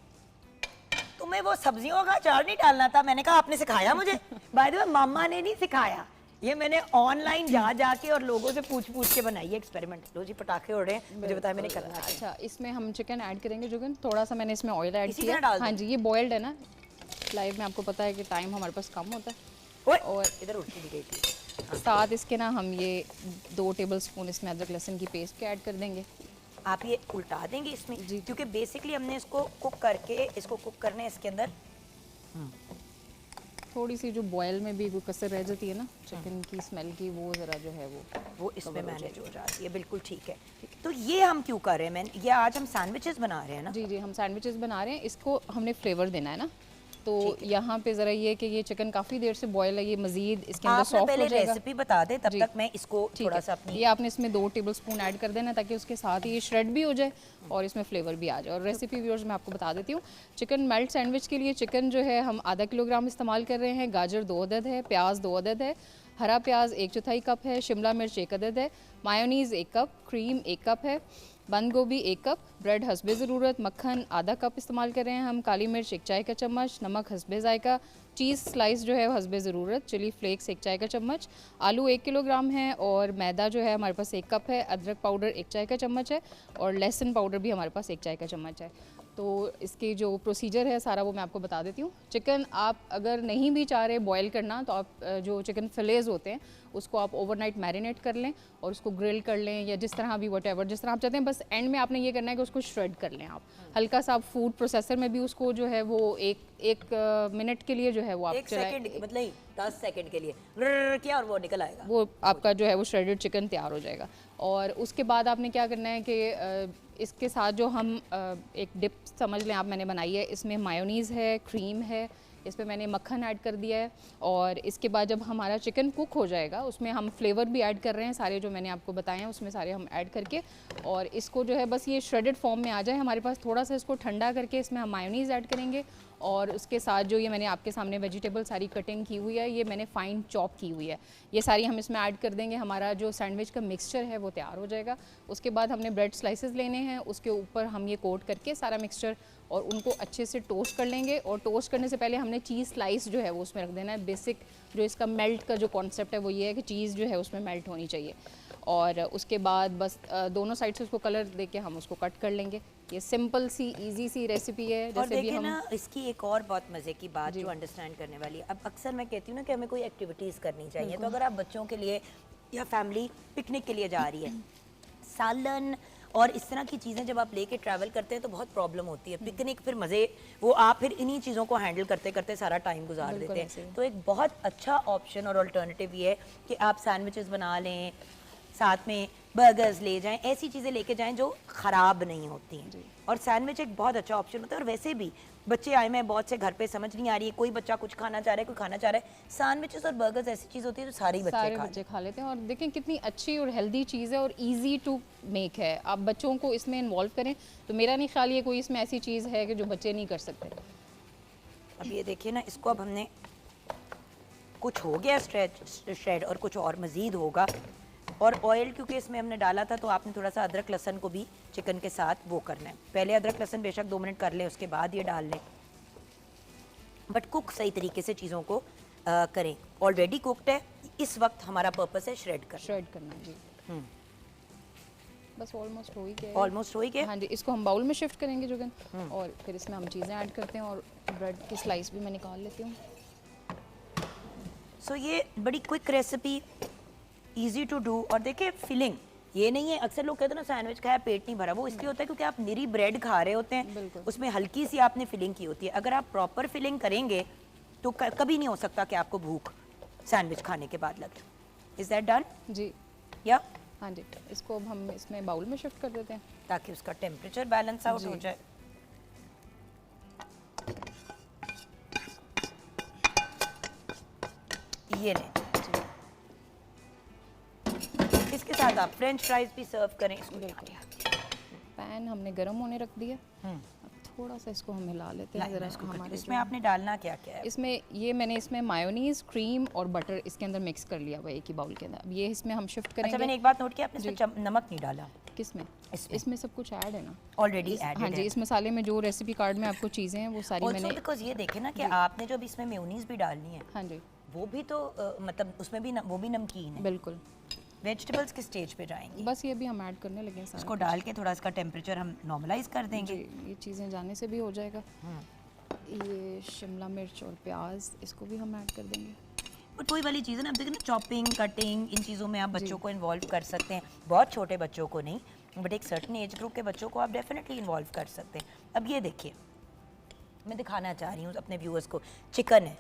तुम्हें वो सब्जियों का अचार नहीं डालना था। मैंने कहा आपने सिखाया मुझे? बाय द वे मामा ने नहीं सिखाया, ये मैंने ऑनलाइन जाके और लोगों से पूछ के बनाई है एक्सपेरिमेंट। लो जी पटाखे उड़ रहे हैं, मुझे बताया मैंने करना है। अच्छा, इसमें हम चिकन ऐड करेंगे जुगन। थोड़ा सा मैंने इसमें ऑयल ऐड इसी किया। तरह डाल हाँ दूं? जी, ये बॉइल्ड है ना, लाइव में आपको पता है कि टाइम हमारे पास कम होता है। ओए, और इधर उड़ती भी गई थी। साथ इसके ना हम ये 2 टेबलस्पून इसमें अदरक लहसुन की पेस्ट के ऐड कर देंगे। आप ये उल्टा देंगे इसमें जी, क्योंकि बेसिकली हमने इसको कुक करके, इसको कुक करना है इसके अंदर। थोड़ी सी जो बॉयल में भी वो कसर रह जाती है ना चिकन की स्मेल की, वो ज़रा जो है वो इसमें मैनेज हो जाती है। बिल्कुल ठीक है। तो ये हम क्यों कर रहे हैं? मैंने ये आज हम सैंडविचेस बना रहे हैं ना। जी जी, हम सैंडविचेस बना रहे हैं। इसको हमने फ्लेवर देना है ना, तो यहाँ पे ज़रा ये कि ये चिकन काफ़ी देर से बॉयल है, ये मज़ीद इसके अंदर सॉफ्ट हो जाएगा। रेसिपी बता दें, तब तक मैं इसको थोड़ा सा अपनी। ये आपने इसमें 2 टेबलस्पून ऐड कर देना ताकि उसके साथ ही ये श्रेड भी हो जाए और इसमें फ्लेवर भी आ जाए। और रेसिपी व्यूअर्स मैं आपको बता देती हूँ। चिकन मेल्ट सैंडविच के लिए चिकन जो है हम आधा किलोग्राम इस्तेमाल कर रहे हैं, गाजर 2 अदद है, प्याज 2 अदद है, हरा प्याज 1/4 कप है, शिमला मिर्च 1 अदद है, मायोनीज़ 1 कप, क्रीम 1 कप है, बंद गोभी 1 कप, ब्रेड हस्बे ज़रूरत, मक्खन आधा कप इस्तेमाल कर रहे हैं हम, काली मिर्च 1 चाय का चम्मच, नमक हस्बे ज़ायका, चीज़ स्लाइस जो है वो हस्बे ज़रूरत, चिली फ्लेक्स 1 चाय का चम्मच, आलू 1 किलोग्राम है और मैदा जो है हमारे पास 1 कप है, अदरक पाउडर 1 चाय का चम्मच है और लहसुन पाउडर भी हमारे पास 1 चाय का चम्मच है। तो इसकी जो प्रोसीजर है सारा वो मैं आपको बता देती हूँ। चिकन आप अगर नहीं भी चाह रहे बॉयल करना तो आप जो चिकन फिलेज होते हैं उसको आप ओवरनाइट मैरिनेट कर लें और उसको ग्रिल कर लें या जिस तरह भी वट एवर जिस तरह आप चाहते हैं। बस एंड में आपने ये करना है कि उसको श्रेड कर लें आप हल्का सा। आप फूड प्रोसेसर में भी उसको जो है वो एक मिनट के लिए जो है वो आप 1 सेकंड मतलब 10 सेकंड के लिए ग्रर किया और वो निकल आएगा, वो आपका जो है वो श्रेडेड चिकन तैयार हो जाएगा। और उसके बाद आपने क्या करना है कि इसके साथ जो हम एक डिप समझ लें आप मैंने बनाई है, इसमें मायोनीज़ है, क्रीम है, इस पे मैंने मक्खन ऐड कर दिया है और इसके बाद जब हमारा चिकन कुक हो जाएगा उसमें हम फ्लेवर भी ऐड कर रहे हैं सारे जो मैंने आपको बताए हैं उसमें सारे हम ऐड करके और इसको जो है बस ये श्रेडेड फॉर्म में आ जाए हमारे पास। थोड़ा सा इसको ठंडा करके इसमें हम मायोनीज़ ऐड करेंगे और उसके साथ जो ये मैंने आपके सामने वेजिटेबल सारी कटिंग की हुई है ये मैंने फ़ाइन चॉप की हुई है, ये सारी हम इसमें ऐड कर देंगे। हमारा जो सैंडविच का मिक्सचर है वो तैयार हो जाएगा। उसके बाद हमने ब्रेड स्लाइसेस लेने हैं, उसके ऊपर हम ये कोट करके सारा मिक्सचर और उनको अच्छे से टोस्ट कर लेंगे और टोस्ट करने से पहले हमने चीज़ स्लाइस जो है वो उसमें रख देना है। बेसिक जो इसका मेल्ट का जो कॉन्सेप्ट है वो ये है कि चीज़ जो है उसमें मेल्ट होनी चाहिए और उसके बाद बस दोनों साइड से उसको कलर देके हम उसको कट कर लेंगे। ये सिंपल सी इजी सी रेसिपी है। और जैसे भी देखिए हम ना इसकी एक और बहुत मज़े की बात जो अंडरस्टैंड करने वाली है, अब अक्सर मैं कहती हूँ ना कि हमें कोई एक्टिविटीज़ करनी चाहिए, तो अगर आप बच्चों के लिए या फैमिली पिकनिक के लिए जा रही है, सालन और इस तरह की चीज़ें जब आप लेके ट्रैवल करते हैं तो बहुत प्रॉब्लम होती है। पिकनिक फिर मज़े वो आप फिर इन्हीं चीज़ों को हैंडल करते करते सारा टाइम गुजार देते हैं। तो एक बहुत अच्छा ऑप्शन और अल्टरनेटिव ये है कि आप सैंडविचेस बना लें, साथ में बर्गर्स ले जाएं, ऐसी चीज़ें लेके जाएं जो ख़राब नहीं होती हैं। और सैंडविच एक बहुत अच्छा ऑप्शन होता है। और वैसे भी बच्चे आए मैं बहुत से घर पे समझ नहीं आ रही है, कोई बच्चा कुछ खाना चाह रहा है, कोई खाना चाह रहा है, सैंडविचेस और बर्गर्स ऐसी चीज़ होती है जो सारे बच्चे खा लेते हैं। और देखें कितनी अच्छी और हेल्दी चीज़ है और इजी टू मेक है। आप बच्चों को इसमें इन्वॉल्व करें तो मेरा नहीं ख्याल ये कोई इसमें ऐसी चीज़ है कि जो बच्चे नहीं कर सकते। अब ये देखिए ना, इसको अब हमने कुछ हो गया श्रेड और कुछ और मज़ीद होगा। और ऑयल क्योंकि इसमें हमने डाला था तो आपने थोड़ा सा अदरक लहसुन को भी चिकन के साथ वो करना है। पहले अदरक लहसुन बेशक 2 मिनट कर लें, उसके बाद ये डाल लें, बट कुक सही तरीके से चीज़ों को करें। ऑलरेडी कुकड है, इस वक्त हमारा पर्पस है श्रेड करना जी। बस ऑलमोस्ट हो ही गया। ऑलमोस्ट हो ही गया। हाँ जी, इसको हम बाउल में शिफ्ट करेंगे जुगन और फिर इसमें हम चीज़ें ऐड करते हैं और ब्रेड की स्लाइस भी मैं निकाल लेती हूँ। सो ये बड़ी quick recipe, easy to do. और देखिए फिलिंग ये नहीं है, अक्सर लोग कहते हैं ना सैंडविच खाया पेट नहीं भरा, वो इसलिए होता है क्योंकि आप निरी ब्रेड खा रहे होते हैं, उसमें हल्की सी आपने फिलिंग की होती है। अगर आप प्रॉपर फिलिंग करेंगे तो कभी नहीं हो सकता कि आपको भूख सैंडविच खाने के बाद लगे। इज दैट डन जी? या हाँ जी, इसको अब हम इसमें बाउल में शिफ्ट कर देते हैं ताकि उसका टेम्परेचर बैलेंस आउट हो जाए। ये लें, इसके साथ आप फ्रेंच फ्राइज भी सर्व करें। इसको पैन हमने गर्म होने रख दिया, अब थोड़ा सा इसको हम हिला लेते हैं जरा। हमारे इसमें आपने डालना क्या क्या है? इसमें ये मैंने इसमें मायोनीज, क्रीम और बटर इसके अंदर मिक्स कर लिया हुआ है एक ही बाउल के अंदर। अब ये इसमें हम शिफ्ट करेंगे। अच्छा, मैंने एक बात नोट किया, आपने इसमें नमक नहीं डाला। किसमें? इसमें सब कुछ ऐड है ना ऑलरेडी ऐड। हाँ जी, इस मसाले में जो रेसिपी कार्ड में आपको चीज़ें हैं वो सारी मैंने। बिकॉज ये देखें ना कि आपने जो अभी इसमें मेयोनीज भी डालनी है, हाँ जी, वो भी तो मतलब उसमें भी वो भी नमकीन है। बिल्कुल। वेजिटेबल्स किस स्टेज पे जाएंगी? बस ये भी हम ऐड करने लगे हैं सारा। इसको डाल के थोड़ा इसका टेम्परेचर हम नॉर्मलाइज कर देंगे। ये चीज़ें जाने से भी हो जाएगा। ये शिमला मिर्च और प्याज इसको भी हम ऐड कर देंगे। बट वही वाली चीज़ है ना, अब देखिए ना, चॉपिंग, कटिंग, इन चीज़ों में आप बच्चों को इन्वॉल्व कर सकते हैं। बहुत छोटे बच्चों को नहीं, बट एक सर्टन एज ग्रुप के बच्चों को आप डेफिनेटली इन्वॉल्व कर सकते हैं। अब ये देखिए, मैं दिखाना चाह रही हूँ अपने व्यूअर्स को, चिकन है,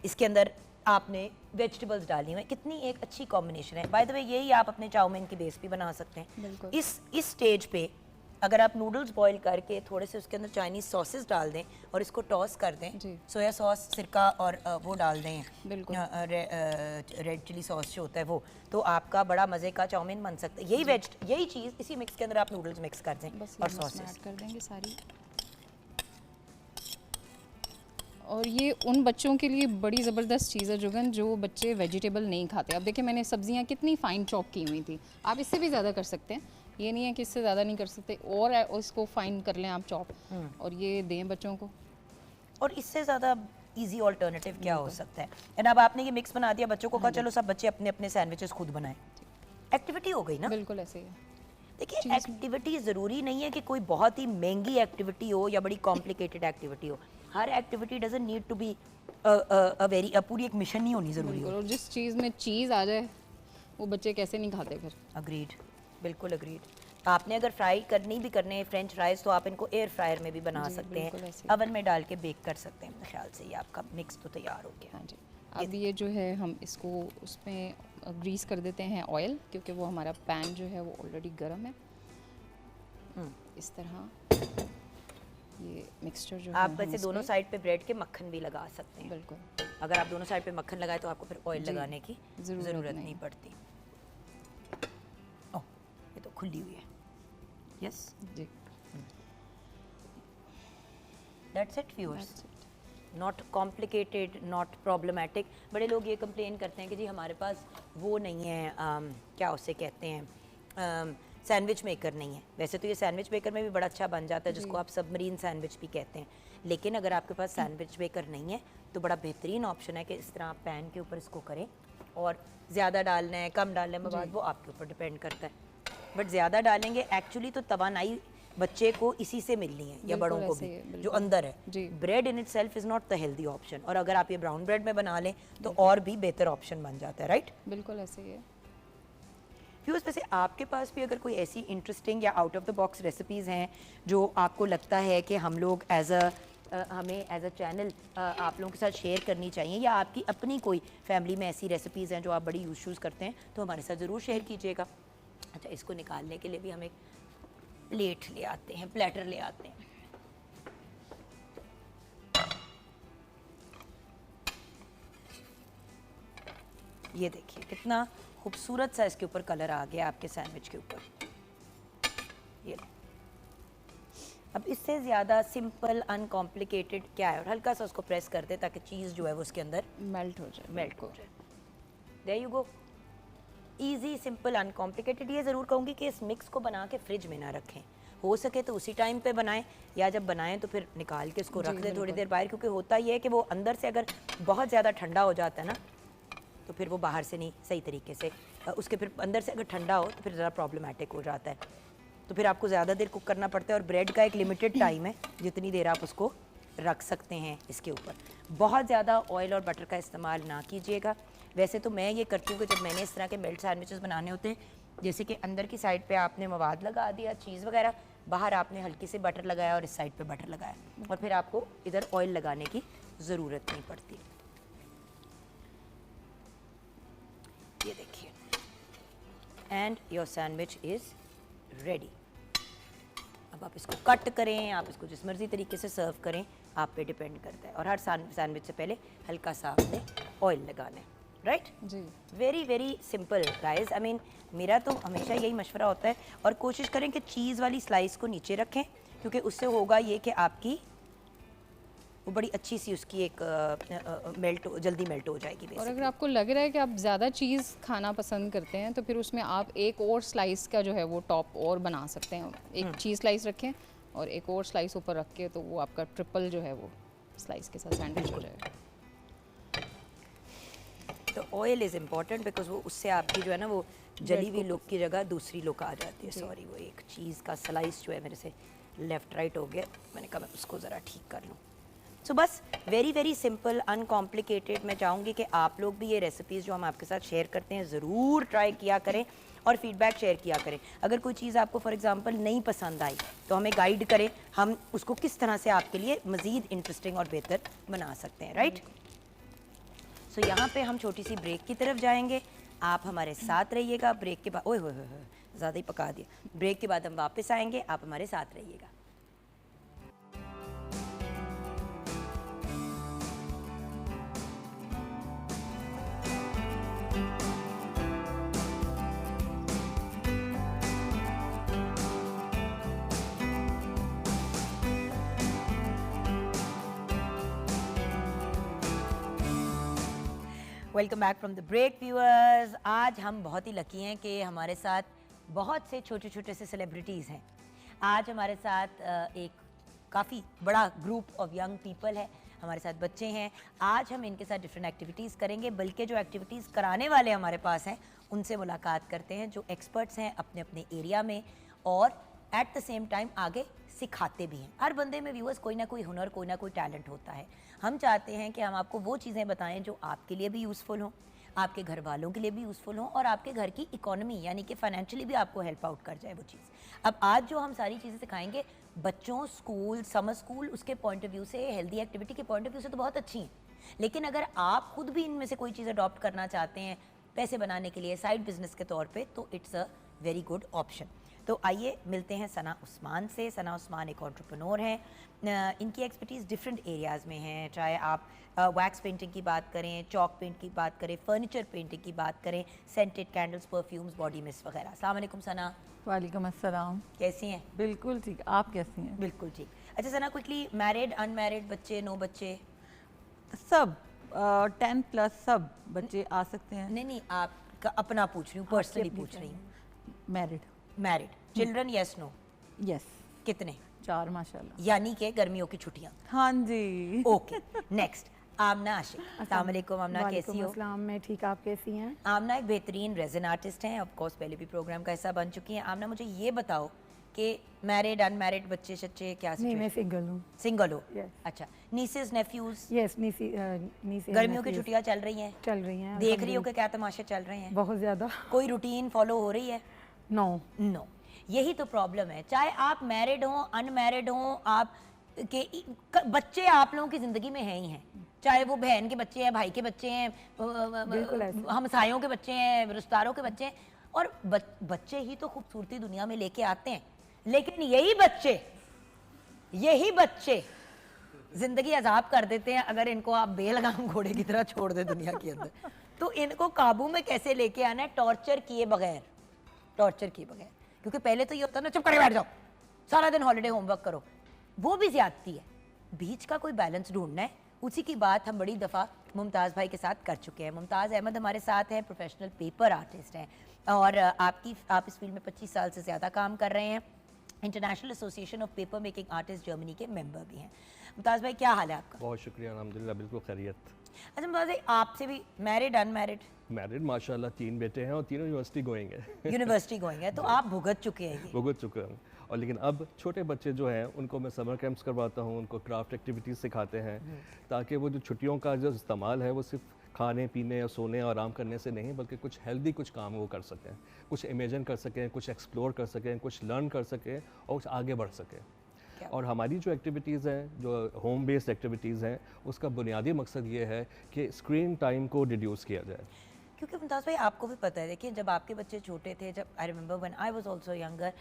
इसके अंदर आपने वेजिटेबल्स डाली हुई, कितनी एक अच्छी कॉम्बिनेशन है। बाय द वे यही आप अपने चाउमीन की बेस भी बना सकते हैं। इस स्टेज पे अगर आप नूडल्स बॉईल करके थोड़े से उसके अंदर चाइनीज़ सॉसेस डाल दें और इसको टॉस कर दें, सोया सॉस, सिरका और वो डाल दें, रेड चिली सॉस जो होता है वो, तो आपका बड़ा मज़े का चाउमीन बन सकता है। यही चीज़ इसी मिक्स के अंदर आप नूडल्स मिक्स कर दें और सॉसेस ऐड कर देंगे सारी। और ये उन बच्चों के लिए बड़ी ज़बरदस्त चीज़ है जुगन जो बच्चे वेजिटेबल नहीं खाते। अब देखिए मैंने सब्जियां कितनी फ़ाइन चॉप की हुई थी, आप इससे भी ज़्यादा कर सकते हैं, ये नहीं है कि इससे ज़्यादा नहीं कर सकते, और इसको फ़ाइन कर लें आप चॉप और ये दें बच्चों को। और इससे ज़्यादा इजी ऑल्टरनेटिव क्या हो सकता है? एंड अब आपने ये मिक्स बना दिया, बच्चों को कहा चलो सब बच्चे अपने अपने सैंडविचेस खुद बनाएं, एक्टिविटी हो गई ना। बिल्कुल ऐसे ही है। देखिए एक्टिविटी ज़रूरी नहीं है कि कोई बहुत ही महंगी एक्टिविटी हो या बड़ी कॉम्प्लिकेटेड एक्टिविटी हो। हर activity doesn't need to be पूरी एक मिशन नहीं होनी ज़रूरी बिल्कुल, हो। और जिस चीज़ में चीज़ आ जाए वो बच्चे कैसे नहीं खाते फिर। अग्रीड, बिल्कुल अग्रीड। आपने अगर फ्राई करनी भी करने हैं फ्रेंच फ्राइज तो आप इनको एयर फ्रायर में भी बना जी, सकते बिल्कुल हैं, ऐसे ही। अवन में डाल के बेक कर सकते हैं। मेरे ख्याल से ये आपका मिक्स तो तैयार हो गया। हाँ जी, अब ये जो है हम इसको उसमें ग्रीस कर देते हैं ऑयल, क्योंकि वो हमारा पैन जो है वो ऑलरेडी गर्म है। इस तरह ये मिक्सचर जो है आप हम वैसे दोनों इसमें- साइड पे ब्रेड के मक्खन भी लगा सकते हैं। बिल्कुल अगर आप दोनों साइड पे मक्खन लगाए तो आपको फिर ऑयल जी, लगाने की ज़रूरत ज़रूरत नहीं। नहीं पड़ती। ओह, ये तो खुली हुई है। यस, जी, that's it viewers. that's it. Not complicated, not problematic. बड़े लोग ये कंप्लेन करते हैं कि जी हमारे पास वो नहीं है, क्या उसे कहते हैं, सैंडविच मेकर नहीं है। वैसे तो ये सैंडविच मेकर में भी बड़ा अच्छा बन जाता है, जिसको आप सबमरीन सैंडविच भी कहते हैं। लेकिन अगर आपके पास सैंडविच मेकर नहीं है तो बड़ा बेहतरीन ऑप्शन है कि इस तरह आप पैन के ऊपर इसको करें, और ज़्यादा डालना है कम डालने में बाद वो आपके ऊपर डिपेंड करता है। बट ज़्यादा डालेंगे एक्चुअली तो तवानाई बच्चे को इसी से मिलनी है या बिल्कुल बड़ों को ऐसे ही है, भी, जो बिल्कुल। अंदर है। जी। Bread in itself is not the healthy option, और अगर आप ये ब्राउन ब्रेड में बना लें तो और भी बेहतर ऑप्शन बन जाता है, राइट? बिल्कुल ऐसे ही है। व्यूअर्स, वैसे आपके पास भी अगर कोई ऐसी इंटरेस्टिंग या out of the box recipes हैं जो आपको लगता है कि हम लोग हमें एज अ चैनल आप लोगों के साथ शेयर करनी चाहिए, या आपकी अपनी कोई फैमिली में ऐसी रेसिपीज़ हैं जो आप बड़ी यूज़ करते हैं, तो हमारे साथ ज़रूर शेयर कीजिएगा। अच्छा, इसको निकालने के लिए भी हम एक प्लेट ले आते हैं, प्लेटर ले आते हैं। ये देखिए कितना खूबसूरत सा इसके ऊपर कलर आ गया आपके सैंडविच के ऊपर। ये अब इससे ज़्यादा सिंपल अनकॉम्प्लिकेटेड क्या है, और हल्का सा उसको प्रेस कर दे ताकि चीज़ जो है वो उसके अंदर मेल्ट हो जाए। मेल्ट हो जाए। There you go, easy simple uncomplicated. ये ज़रूर कहूँगी कि इस मिक्स को बना के फ्रिज में ना रखें, हो सके तो उसी टाइम पे बनाएं, या जब बनाएं तो फिर निकाल के उसको रख दें थोड़ी देर बाहर, क्योंकि होता ये है कि वो अंदर से अगर बहुत ज़्यादा ठंडा हो जाता है ना तो फिर वो बाहर से नहीं सही तरीके से उसके, फिर अंदर से अगर ठंडा हो तो फिर ज़रा प्रॉब्लमेटिक हो जाता है, तो फिर आपको ज़्यादा देर कुक करना पड़ता है। और ब्रेड का एक लिमिटेड टाइम है जितनी देर आप उसको रख सकते हैं इसके ऊपर। बहुत ज़्यादा ऑयल और बटर का इस्तेमाल ना कीजिएगा। वैसे तो मैं ये करती हूँ कि जब मैंने इस तरह के मेल्ट सैंडविचेस बनाने होते हैं, जैसे कि अंदर की साइड पे आपने मवाद लगा दिया चीज़ वगैरह, बाहर आपने हल्की से बटर लगाया और इस साइड पे बटर लगाया, और फिर आपको इधर ऑयल लगाने की ज़रूरत नहीं पड़ती। ये देखिए, and your sandwich is ready. अब आप इसको कट करें, आप इसको जिस मर्जी तरीके से सर्व करें, आप पे डिपेंड करता है। और हर सैंडविच से पहले हल्का सा आपने ऑयल लगाना है, राइट? जी, very very simple guys. I mean मेरा तो हमेशा यही मशवरा होता है, और कोशिश करें कि चीज़ वाली स्लाइस को नीचे रखें, क्योंकि उससे होगा ये कि आपकी वो बड़ी अच्छी सी उसकी एक जल्दी मेल्ट हो जाएगी। और अगर आपको लग रहा है कि आप ज़्यादा चीज़ खाना पसंद करते हैं तो फिर उसमें आप एक और स्लाइस का जो है वो टॉप और बना सकते हैं। एक चीज़ स्लाइस रखें और एक और स्लाइस ऊपर रख के, तो वो आपका ट्रिपल जो है वो स्लाइस के साथ सैंडविच हो जाएगा। तो ऑयल इज़ इम्पॉर्टेंट बिकॉज वो उससे आपकी जो है ना वो जली हुई लुक की जगह दूसरी लुक आ जाती है। सॉरी, वो एक चीज़ का स्लाइस जो है मेरे से लेफ़्ट राइट हो गया, मैंने कहा मैं उसको ज़रा ठीक कर लूँ। सो बस वेरी वेरी सिंपल अनकॉम्प्लिकेटेड। मैं चाहूँगी कि आप लोग भी ये रेसिपीज़ जो हम आपके साथ शेयर करते हैं ज़रूर ट्राई किया करें और फीडबैक शेयर किया करें। अगर कोई चीज़ आपको फॉर एग्जांपल नहीं पसंद आई तो हमें गाइड करें, हम उसको किस तरह से आपके लिए मज़ीद इंटरेस्टिंग और बेहतर बना सकते हैं, राइट? सो यहाँ पे हम छोटी सी ब्रेक की तरफ जाएंगे, आप हमारे साथ रहिएगा। ब्रेक के बाद ओए होए होए ज़्यादा ही पका दिया। ब्रेक के बाद हम वापस आएंगे, आप हमारे साथ रहिएगा। Welcome back from the break viewers. आज हम बहुत ही लकी हैं कि हमारे साथ बहुत से छोटे छोटे से सेलिब्रिटीज़ हैं। आज हमारे साथ एक काफ़ी बड़ा ग्रुप ऑफ यंग पीपल है, हमारे साथ बच्चे हैं। आज हम इनके साथ डिफरेंट एक्टिविटीज़ करेंगे, बल्कि जो एक्टिविटीज़ कराने वाले हमारे पास हैं उनसे मुलाकात करते हैं, जो एक्सपर्ट्स हैं अपने अपने एरिया में और एट द सेम टाइम आगे सिखाते भी हैं। हर बंदे में व्यूअर्स कोई ना कोई हुनर, कोई ना कोई टैलेंट होता है। हम चाहते हैं कि हम आपको वो चीज़ें बताएं जो आपके लिए भी यूज़फुल हों, आपके घर वालों के लिए भी यूज़फुल हों और आपके घर की इकोनॉमी यानी कि फाइनेंशियली भी आपको हेल्प आउट कर जाए वो चीज़। अब आज जो हम सारी चीज़ें सिखाएंगे बच्चों, स्कूल, समर स्कूल, उसके पॉइंट ऑफ व्यू से, हेल्दी एक्टिविटी के पॉइंट ऑफ व्यू से तो बहुत अच्छी हैं, लेकिन अगर आप खुद भी इनमें से कोई चीज़ अडॉप्ट करना चाहते हैं पैसे बनाने के लिए, साइड बिजनेस के तौर पे, तो it's a very good option. तो आइए मिलते हैं सना उस्मान से। सना उस्मान एक एंटरप्रेन्योर हैं। इनकी एक्सपर्टीज़ डिफरेंट एरियाज़ में हैं, चाहे आप वैक्स पेंटिंग की बात करें, चॉक पेंट की बात करें, फर्नीचर पेंटिंग की बात करें, scented candles, perfumes, body mist वगैरह। अस्सलाम वालेकुम सना, वालेकुम अस्सलाम। कैसी हैं? बिल्कुल ठीक, आप कैसी हैं? बिल्कुल ठीक। अच्छा सना, क्विकली, मैरिड, अनमैरिड, बच्चे, नो बच्चे? सब 10+ सब बच्चे आ सकते हैं। नहीं, आपका अपना पूछ रही हूँ, पर्सनली पूछ रही हूँ। Married. Married, children, yes no? Yes, कितने? 4 माशाल्लाह। यानी कि गर्मियों की छुट्टियाँ। हाँ जी। ओके, नेक्स्ट आमना आशिक। अस्सलाम वालेकुम आमना, कैसी हो? अस्सलाम, मैं ठीक, आप कैसी हैं? आमना एक बेहतरीन रेजन आर्टिस्ट हैं, ऑफ कोर्स पहले भी प्रोग्राम का हिस्सा बन चुकी हैं। आमना मुझे ये बताओ कि मैरिड, अनमैरिड, बच्चे शच्चे क्या नहीं, मैं situation? सिंगल हूँ। सिंगल हो? Yes. अच्छा, नीसेस, नेफ्यूज? यस, नीसे गर्मियों की छुट्टियां चल रही हैं, चल रही हैं। देख रही हो कि क्या तमाशे चल रहे हैं? बहुत ज़्यादा। कोई रूटीन फॉलो हो रही है? नो। नो। यही तो प्रॉब्लम है, चाहे आप मैरिड हों, अनमैरिड हों, आप के बच्चे आप लोगों की ज़िंदगी में हैं ही हैं, चाहे वो बहन के बच्चे हैं, भाई के बच्चे हैं, बिल्कुल ऐसे। हमसायों के बच्चे हैं, रिश्तेदारों के बच्चे हैं, और बच्चे ही तो खूबसूरती दुनिया में लेके आते हैं। लेकिन यही बच्चे जिंदगी अजाब कर देते हैं अगर इनको आप बेलगाम घोड़े की तरह छोड़ दे दुनिया के अंदर। तो इनको काबू में कैसे लेके आना है? टॉर्चर किए बगैर, क्योंकि पहले तो ये होता है ना, चुप करके बैठ जाओ, सारा दिन हॉलीडे होमवर्क करो, वो भी ज्यादती है। बीच का कोई बैलेंस ढूंढना है, उसी की बात हम बड़ी दफ़ा मुमताज़ भाई के साथ कर चुके हैं। मुमताज़ अहमद हमारे साथ हैं, प्रोफेशनल पेपर आर्टिस्ट हैं और आप इस फील्ड में 25 साल से ज़्यादा काम कर रहे हैं। International association of paper making artist Germany के मेंबर भी हैं। मुमताज़ भाई, क्या हाल है आपका? बहुत शुक्रिया, अल्हम्दुलिल्लाह, बिल्कुल खैरियत। अच्छा मुमताज़ भाई, आपसे भी मैरिड, अनमैरिड? मैरिड माशाल्लाह, 3 बेटे हैं और तीनों यूनिवर्सिटी गोइंग है। यूनिवर्सिटी गोइंग है, तो आप भुगत चुके हैं ये। भुगत चुके हैं। और लेकिन अब छोटे बच्चे जो हैं उनको मैं समर कैंप्स करवाता हूँ, उनको क्राफ्ट एक्टिविटीज़ सिखाते हैं, ताकि वो जो छुट्टियों का जो इस्तेमाल है वो सिर्फ खाने पीने और सोने और आराम करने से नहीं, बल्कि कुछ हेल्दी कुछ काम वो कर सकें, कुछ इमेजिन कर सकें, कुछ एक्सप्लोर कर सकें, कुछ लर्न कर सकें और कुछ आगे बढ़ सकें। और हमारी जो एक्टिविटीज़ हैं, जो होम बेस्ड एक्टिविटीज़ हैं, उसका बुनियादी मकसद ये है कि स्क्रीन टाइम को रिड्यूस किया जाए। क्योंकि मुमताज़ भाई, आपको भी पता है, देखिए जब आपके बच्चे छोटे थे, जब I remember when I was also younger,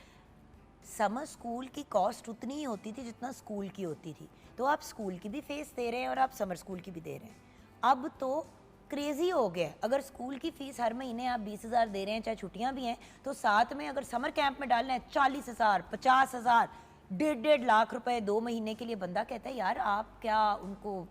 summer school की कॉस्ट उतनी ही होती थी जितना स्कूल की होती थी। तो आप स्कूल की भी फीस दे रहे हैं और आप समर स्कूल की भी दे रहे हैं। अब तो क्रेजी हो गया, अगर स्कूल की फ़ीस हर महीने आप 20,000 दे रहे हैं, चाहे छुट्टियां भी हैं, तो साथ में अगर समर कैंप में डालना है 40,000, 50,000, 1.5 लाख रुपए 2 महीने के लिए, बंदा कहता है यार आप क्या उनको।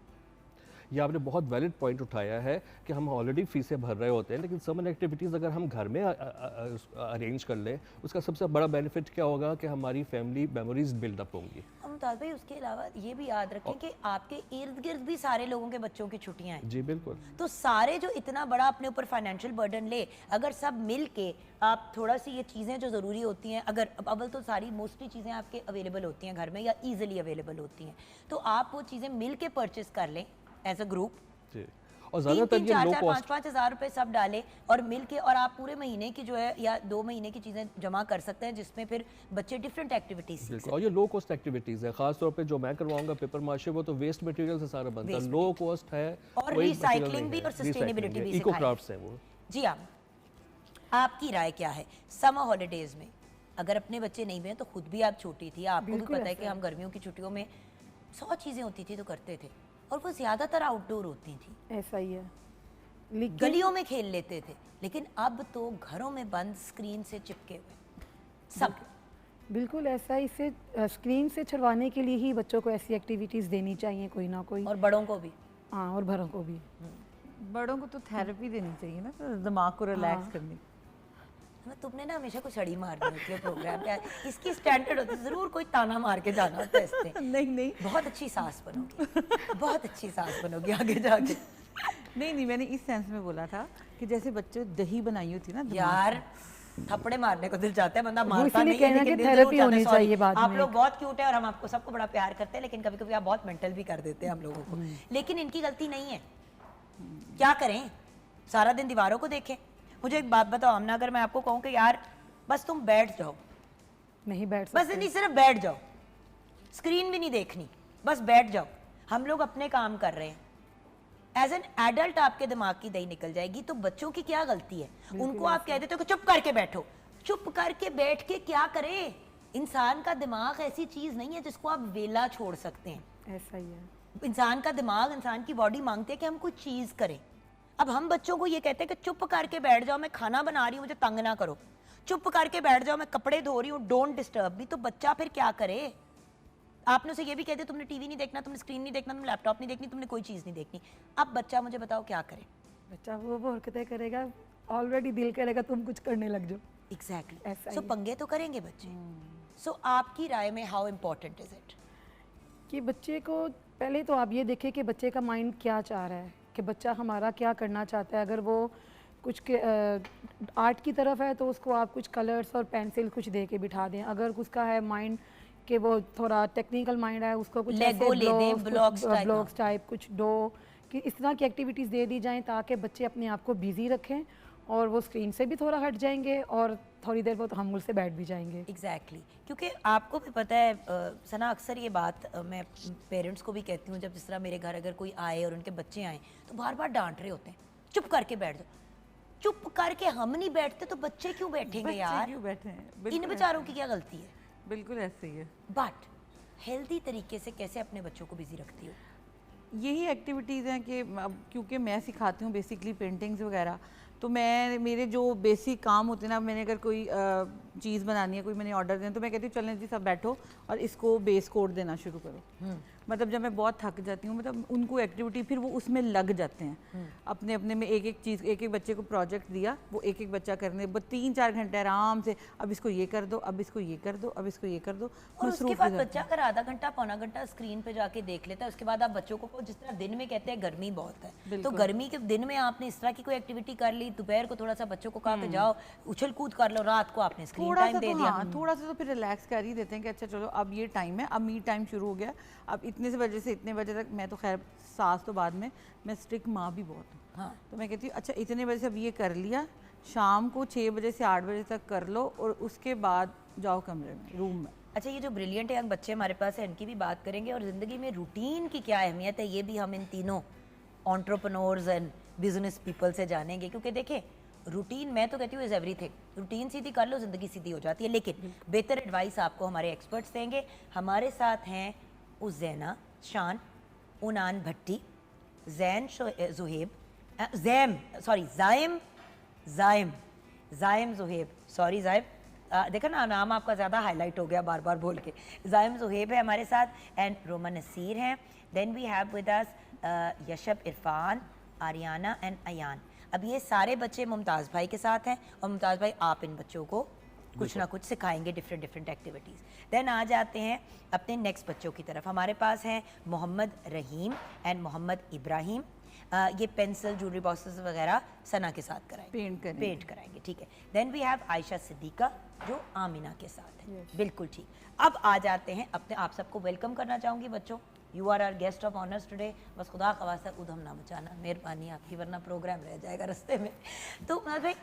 ये आपने बहुत वैलिड पॉइंट उठाया है कि हम ऑलरेडी फीसें भर रहे होते हैं, लेकिन समर एक्टिविटीज़ अगर हम घर में अरेंज कर लें, उसका सबसे बड़ा बेनिफिट क्या होगा कि हमारी फैमिली मेमोरीज बिल्डअप होंगी। मुमताज़ भाई, उसके अलावा ये भी याद रखें कि आपके इर्द गिर्द भी सारे लोगों के बच्चों की छुट्टियां हैं। जी बिल्कुल। तो सारे जो इतना बड़ा अपने ऊपर फाइनेंशियल बर्डन ले, अगर सब मिल के आप थोड़ा सी ये चीज़ें जो ज़रूरी होती हैं, अगर अव्वल तो सारी मोस्टली चीज़ें आपके अवेलेबल होती हैं घर में या ईजिली अवेलेबल होती हैं, तो आप वो चीज़ें मिल के परचेस कर लें एज अ ग्रुप। जी, और ज़्यादातर ये लो कॉस्ट 5-5 हज़ार रुपए सब डालें और मिल के, और आप पूरे महीने की जो है या 2 महीने की चीज़ें जमा कर सकते हैं, जिसमें फिर बच्चे डिफरेंट एक्टिविटीज सीख बिल्कुल। और ये लो कॉस्ट एक्टिविटीज़ है, खास तौर पे जो मैं करवाऊंगा पेपर माशे, वो तो वेस्ट मटेरियल से सारा बनता है, लो कॉस्ट है और कोई रिसाइकलिंग material भी नहीं और है, सस्टेनेबिलिटी भी इको सिखाएं। क्राफ्ट्स हैं वो। जी हाँ, आपकी राय क्या है समर हॉलीडेज में? अगर अपने बच्चे नहीं हुए तो खुद भी आप छोटी थी, आपको भी बिल्कुल पता है कि ऐसा हम गर्मियों की छुट्टियों में 100 चीज़ें होती थी तो करते थे, और वो ज़्यादातर आउटडोर होती थी, ऐसा ही है। लेकिन गलियों में खेल लेते थे। लेकिन अब तो घरों में बंद, स्क्रीन से चिपके हुए सब। बिल्कुल ऐसा ही, इसे स्क्रीन से छुड़वाने के लिए ही बच्चों को ऐसी एक्टिविटीज़ देनी चाहिए कोई ना कोई। और बड़ों को भी। हाँ, और बड़ों को भी। बड़ों को तो थेरेपी देनी चाहिए ना, तो दिमाग को रिलैक्स करनी। तुमने ना हमेशा कुछ अड़ी मारनी होती है प्रोग्राम पे, इसकी स्टैंडर्ड होती है, जरूर कोई ताना मार के जाना होता है इससे। नहीं नहीं बहुत अच्छी सास बनोगी, बहुत अच्छी सास बनोगी आगे जाके। नहीं नहीं, मैंने इस सेंस में बोला था कि जैसे बच्चे दही बनाई होती ना, यार थप्पड़े मारने को दिल चाहता है, बंदा मारता इसीलिए नहीं है, कहना लेकिन कि दिल थेरेपी जरूर होनी चाहता है। चाहिए बाद आप में। लोग बहुत क्यूट है और हम आपको सबको बड़ा प्यार करते हैं, लेकिन कभी कभी आप बहुत मेंटल भी कर देते हैं हम लोगों को, लेकिन इनकी गलती नहीं है। क्या करें, सारा दिन दीवारों को देखें। मुझे एक बात बताओ आमना, अगर मैं आपको कहूँ कि यार बस तुम बैठ जाओ, नहीं बैठ बस सकते। नहीं, सिर्फ बैठ जाओ, स्क्रीन भी नहीं देखनी, बस बैठ जाओ, हम लोग अपने काम कर रहे हैं, एज एन एडल्ट आपके दिमाग की दही निकल जाएगी। तो बच्चों की क्या गलती है, उनको आप कह देते हो कि चुप करके बैठो, चुप करके बैठ के क्या करें? इंसान का दिमाग ऐसी चीज नहीं है जिसको आप वेला छोड़ सकते हैं। ऐसा ही है। इंसान का दिमाग, इंसान की बॉडी मांगती है कि हम कोई चीज करें। अब हम बच्चों को ये कहते हैं कि चुप करके बैठ जाओ, मैं खाना बना रही हूँ मुझे तंग ना करो, चुप करके बैठ जाओ, मैं कपड़े धो रही हूँ डोंट डिस्टर्ब मी। तो बच्चा फिर क्या करे? आपने उसे ये भी कहते तुमने टीवी नहीं देखना, तुमने स्क्रीन नहीं देखना, तुमने लैपटॉप नहीं देखनी, तुमने कोई चीज नहीं देखनी। अब बच्चा मुझे बताओ क्या करे? बच्चा वो हरकतें करेगा, ऑलरेडी दिल करेगा तुम कुछ करने लग जाओ। एग्जैक्टली, ऐसा सो ही। पंगे तो करेंगे बच्चे। सो आपकी राय में हाउ इम्पोर्टेंट इज इट कि बच्चे को पहले तो आप ये देखें कि बच्चे का माइंड क्या चाह रहा है, कि बच्चा हमारा क्या करना चाहता है। अगर वो कुछ के आर्ट की तरफ है तो उसको आप कुछ कलर्स और पेंसिल कुछ दे के बिठा दें। अगर उसका है माइंड कि वो थोड़ा टेक्निकल माइंड है, उसको कुछ Lego ले दें, blocks type, ब्लॉक्स टाइप कुछ डो कि इस तरह की एक्टिविटीज़ दे दी जाएं ताकि बच्चे अपने आप को बिजी रखें और वो स्क्रीन से भी थोड़ा हट जाएंगे और थोड़ी देर बाद हम से बैठ भी जाएंगे। एग्जैक्टली क्योंकि आपको भी पता है सना, अक्सर ये बात मैं पेरेंट्स को भी कहती हूँ, जब जिस तरह मेरे घर अगर कोई आए और उनके बच्चे आए तो बार बार डांट रहे होते हैं चुप करके बैठ जाओ। चुप करके हम नहीं बैठते तो बच्चे क्यों बैठेंगे बच्चे यार? क्यों बैठे हैं? इन बिल्कुल बेचारों ऐसे की क्या गलती है? ही। बिल्कुल ऐसे ही है। बट हेल्दी तरीके से कैसे अपने बच्चों को बिजी रखती हो? यही एक्टिविटीज़ हैं कि अब क्योंकि मैं सिखाती हूँ बेसिकली पेंटिंग्स वगैरह, तो मैं मेरे जो बेसिक काम होते हैं ना, मैंने अगर कोई चीज़ बनानी है, कोई मैंने ऑर्डर देना, तो मैं कहती हूँ चलें जी सब बैठो और इसको बेस कोड देना शुरू करो। मतलब जब मैं बहुत थक जाती हूँ, मतलब उनको एक्टिविटी फिर वो उसमें लग जाते हैं अपने अपने में। एक एक चीज़, एक एक बच्चे को प्रोजेक्ट दिया, वो एक एक बच्चा करने 3-4 घंटे आराम से, अब इसको ये कर दो, अब इसको ये कर दो, अब इसको ये कर दो। और उसके बाद बच्चा अगर आधा घंटा पौना घंटा स्क्रीन पे जाके देख लेता है, उसके बाद आप बच्चों को जिस तरह दिन में कहते हैं गर्मी बहुत है, तो गर्मी के दिन में आपने इस तरह की कोई एक्टिविटी कर ली, दोपहर को थोड़ा सा बच्चों को कहा कि जाओ उछल कूद कर लो, रात को आपने स्क्रीन थोड़ा टाइम सा दे तो दिया। हाँ, थोड़ा सा तो फिर रिलैक्स कर ही देते हैं कि अच्छा चलो अब ये टाइम है, अब मी टाइम शुरू हो गया, अब इतने से बजे से इतने बजे तक। मैं तो खैर सास तो बाद में, मैं स्ट्रिक्ट माँ भी बहुत हूँ। हाँ। तो मैं कहती हूँ अच्छा इतने बजे से अब ये कर लिया, शाम को 6 बजे से 8 बजे तक कर लो और उसके बाद जाओ कमरे में, रूम में। अच्छा, ये जो ब्रिलियंट यंग बच्चे हमारे पास हैं इनकी भी बात करेंगे, और ज़िंदगी में रूटीन की क्या अहमियत है ये भी हम इन तीनों एंटरप्रेन्योर्स एंड बिजनेस पीपल से जानेंगे। क्योंकि देखें, रूटीन मैं तो कहती हूँ इज़ एवरीथिंग। रूटीन सीधी कर लो, ज़िंदगी सीधी हो जाती है। लेकिन बेहतर एडवाइस आपको हमारे एक्सपर्ट्स देंगे। हमारे साथ हैं उज़ैना शान, उनान भट्टी, जैन जुहेब, जायम जुहेब, सॉरी जायब, देखा ना नाम आपका ज़्यादा हाईलाइट हो गया बार बार बोल के। जायम जुहेब है हमारे साथ, एंड रोमा नसीर हैं। Then we have with us Yashab Irfan, Ariana and Ayaan. अब ये सारे बच्चे मुमताज़ भाई के साथ हैं, और मुमताज़ भाई आप इन बच्चों को कुछ ना कुछ सिखाएंगे, डिफरेंट एक्टिविटीज़। देन आ जाते हैं अपने नेक्स्ट बच्चों की तरफ। हमारे पास हैं मोहम्मद रहीम एंड मोहम्मद इब्राहिम। ये पेंसिल, ज्वेलरी बॉक्सेस वगैरह सना के साथ कराएंगे, पेंट कराएंगे, ठीक है। Then we have Ayesha Siddiqua जो आमिना के साथ है। बिल्कुल ठीक। अब आ जाते हैं अपने, आप सबको वेलकम करना चाहूँगी बच्चों। You are our guest of honours today. बस खुदा खवासा उधम ना मचाना, मेहरबानी आपकी, वरना प्रोग्राम रह जाएगा रास्ते में। तो भाई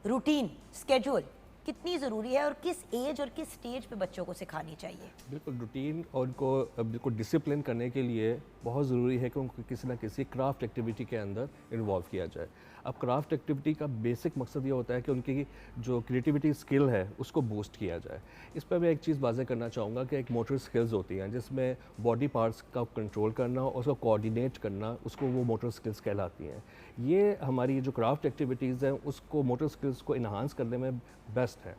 रूटीन, स्केड्यूल कितनी ज़रूरी है और किस एज और किस स्टेज पे बच्चों को सिखानी चाहिए? बिल्कुल रूटीन और उनको बिल्कुल डिसिप्लिन करने के लिए बहुत ज़रूरी है कि उनको किसी ना किसी क्राफ्ट एक्टिविटी के अंदर इन्वॉल्व किया जाए। अब क्राफ्ट एक्टिविटी का बेसिक मकसद ये होता है कि उनकी जो क्रिएटिविटी स्किल है उसको बूस्ट किया जाए। इस पर मैं एक चीज़ वाज़ेह करना चाहूँगा कि एक मोटर स्किल्स होती हैं जिसमें बॉडी पार्ट्स का कंट्रोल करना और उसको कोऑर्डिनेट करना, उसको वो मोटर स्किल्स कहलाती हैं। ये हमारी जो क्राफ्ट एक्टिविटीज़ हैं उसको, मोटर स्किल्स को इन्हांस करने में बेस्ट है।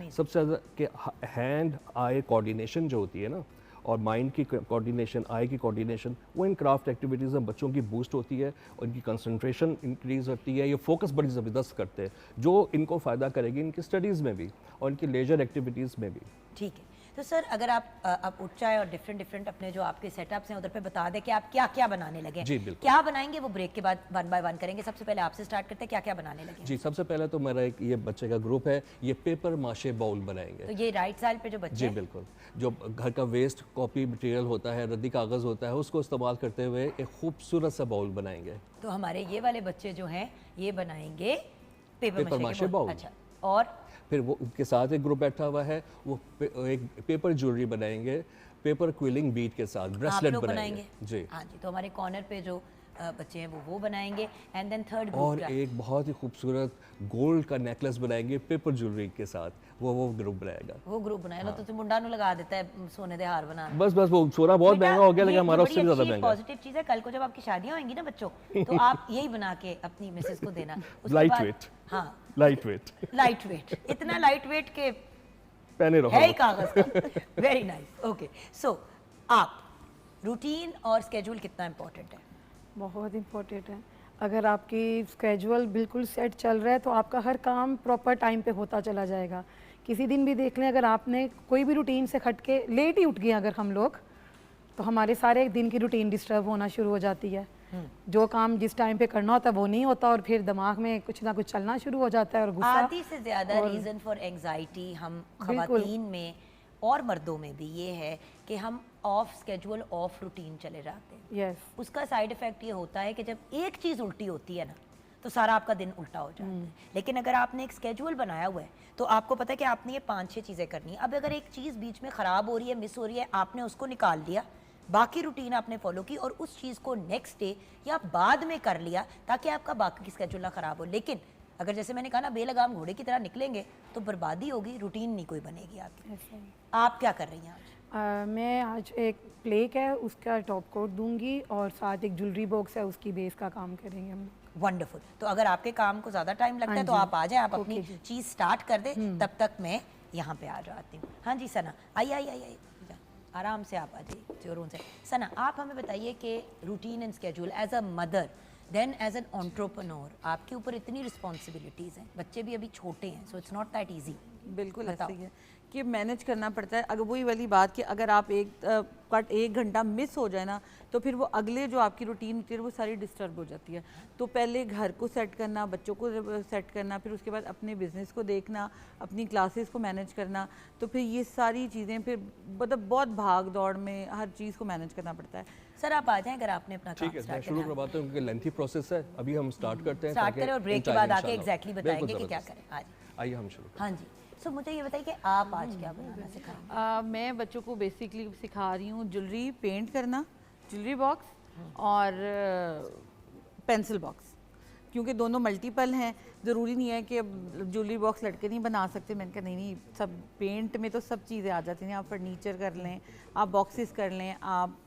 सबसे ज़्यादा कि हैंड आई कोऑर्डिनेशन जो होती है ना, और माइंड की कोऑर्डिनेशन, आई की कोऑर्डिनेशन, वो इन क्राफ्ट एक्टिविटीज़ में बच्चों की बूस्ट होती है, उनकी कंसंट्रेशन इंक्रीज़ होती है, ये फोकस बड़ी ज़बरदस्त करते हैं जो इनको फ़ायदा करेगी इनकी स्टडीज़ में भी और इनकी लेजर एक्टिविटीज़ में भी। ठीक है, तो सर अगर आप उठ जाए और डिफरेंट अपने जो आपके सेटअप्स हैं उधर पे बता दें कि आप क्या क्या बनाने लगे हैं। जी, बिल्कुल। क्या बनाएंगे वो ब्रेक के बाद वन बाय वन करेंगे। सबसे पहले आपसे स्टार्ट करते हैं, क्या क्या बनाने लगे हैं? जी, सबसे पहले तो मेरा एक ये बच्चे का ग्रुप है, ये पेपर माशे बाउल बनाएंगे। तो ये राइट साइड पे जो बच्चे जी हैं, बिल्कुल, जो घर का वेस्ट कॉपी मटेरियल होता है, रद्दी कागज़ होता है, उसको इस्तेमाल करते हुए एक खूबसूरत सा बाउल बनाएंगे। तो हमारे ये वाले बच्चे जो हैं ये बनाएंगे पेपर पेपर माशे माशे के बाउल। अच्छा, और फिर वो उनके साथ एक ग्रुप बैठा हुआ है, वो एक पेपर ज्वेलरी बनाएंगे, पेपर क्विलिंग बीट के साथ आप ब्रेसलेट लोग बनाएंगे। जी, हाँ जी, तो हमारे कॉर्नर पे जो बच्चे हैं वो बनाएंगे। एंड देन थर्ड ग्रुप और क्या? एक बहुत ही खूबसूरत गोल्ड का नेकलेस बनाएंगे पेपर ज्वेलरी के साथ, वो ग्रुप बनाएगा। वो ग्रुप बनाएगा। तो मुंडा नु लगा देता है सोने दे हार बनाना। बस वो सोना बहुत महंगा हो गया, लेकिन हमारा उससे भी ज़्यादा महंगा है। पॉजिटिव चीज़ है, कल को जब आपकी शादियां होंगी ना बच्चों, तो आप यही बना के अपनी मिसेस को देना। उसके लाइट बाद- वेट, हाँ, लाइट वेट लाइट वेट, इतना लाइट वेट के पहने रहो। है ही कागज का। Very nice, okay. सो आप रूटीन और स्केड्यूल कितना इंपॉर्टेंट है? बहुत इम्पोर्टेंट है। अगर आपकी स्केजुअल बिल्कुल सेट चल रहा है तो आपका हर काम प्रॉपर टाइम पे होता चला जाएगा। किसी दिन भी देख लें, अगर आपने कोई भी रूटीन से हट के लेट ही उठ गए अगर हम लोग, तो हमारे सारे दिन की रूटीन डिस्टर्ब होना शुरू हो जाती है। जो काम जिस टाइम पे करना होता है वो नहीं होता और फिर दिमाग में कुछ ना कुछ चलना शुरू हो जाता है और गुस्सा। आधी से ज़्यादा रीज़न फॉर एंग्जाइटी हम खवातीन में और मर्दों में भी ये है कि हम ऑफ स्केड्यूल, ऑफ रूटीन चले जाते हैं। यस, उसका साइड इफ़ेक्ट ये होता है कि जब एक चीज़ उल्टी होती है ना, तो सारा आपका दिन उल्टा हो जाता है। लेकिन अगर आपने एक स्केड्यूल बनाया हुआ है तो आपको पता है कि आपने ये 5-6 चीज़ें करनी है। अब अगर एक चीज़ बीच में ख़राब हो रही है, मिस हो रही है, आपने उसको निकाल दिया, बाकी रूटीन आपने फॉलो की और उस चीज़ को नेक्स्ट डे या बाद में कर लिया ताकि आपका बाकी की स्केड्यूल ना ख़राब हो। लेकिन अगर जैसे मैंने कहा ना, बेलगाम घोड़े की तरह निकलेंगे तो बर्बादी होगी, रूटीन नहीं कोई बनेगी आपकी। आप क्या कर रही हैं आज? मैं आज एक प्लेक है उसका टॉप कोट दूंगी और साथ एक ज्वेलरी बॉक्स है उसकी बेस का काम करेंगे हम। वंडरफुल। तो अगर आपके काम को ज़्यादा टाइम लगता है तो हाँ आप आ जाएं, आप ओके अपनी जी। चीज़ स्टार्ट कर दें, तब तक मैं यहाँ पे आ जाती हूँ। हाँ जी सना, आइए, आराम से आप आ जाइए जोरों से। सना, आप हमें बताइए कि routine and schedule as a mother then as an entrepreneur, आपके ऊपर इतनी रिस्पॉन्सिबिलिटीज़ हैं, बच्चे भी अभी छोटे हैं, so it's not that easy. बिल्कुल ऐसा बताओ। ही है कि मैनेज करना पड़ता है। अगर वही वाली बात कि अगर आप एक घंटा मिस हो जाए ना, तो फिर वो अगले जो आपकी रूटीन होती है वो सारी डिस्टर्ब हो जाती है। तो पहले घर को सेट करना, बच्चों को सेट करना, फिर उसके बाद अपने बिजनेस को देखना, अपनी क्लासेस को मैनेज करना, तो फिर ये सारी चीज़ें फिर मतलब बहुत भाग दौड़ में हर चीज़ को मैनेज करना पड़ता है। सर आप आ जाएं अगर आपने अपना काम ठीक है, मैं स्टार्ट शुरू करना है। करवाता हूँ क्योंकि लेंथी प्रोसेस है। अभी हम स्टार्ट करते हैं, स्टार्ट ताकि करें और ब्रेक के in बाद time आके इंशाल्लाह। एग्जैक्टली बिल्कुल बताएंगे कि क्या ज़बरदस्त। करें। आज आइए हम शुरू करते हाँ जी, सो मुझे ये बताइए कि आप आज क्या बनाना सिखाएंगे? मैं बच्चों को बेसिकली सिखा रही हूँ ज्वेलरी पेंट करना, ज्वेलरी बॉक्स और पेंसिल बॉक्स, क्योंकि दोनों मल्टीपल हैं। ज़रूरी नहीं है कि अब ज्वेलरी बॉक्स लड़के नहीं बना सकते। मैंने कहा नहीं, सब पेंट में तो सब चीज़ें आ जाती हैं। आप फर्नीचर कर लें, आप बॉक्सेस कर लें, आप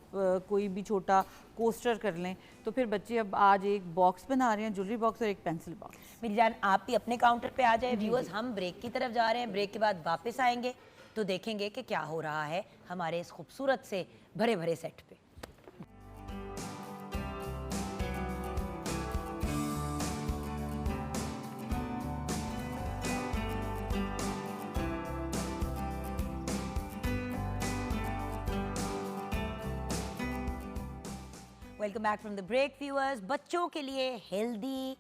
कोई भी छोटा कोस्टर कर लें। तो फिर बच्चे अब आज एक बॉक्स बना रहे हैं, ज्वेलरी बॉक्स और एक पेंसिल बॉक्स। मेरी जान, आप भी अपने काउंटर पे आ जाए। व्यूअर्स, हम ब्रेक की तरफ जा रहे हैं, ब्रेक के बाद वापस आएंगे तो देखेंगे कि क्या हो रहा है हमारे इस खूबसूरत से भरे भरे सेट पे। Welcome back from the break viewers. बच्चों के लिए हेल्दी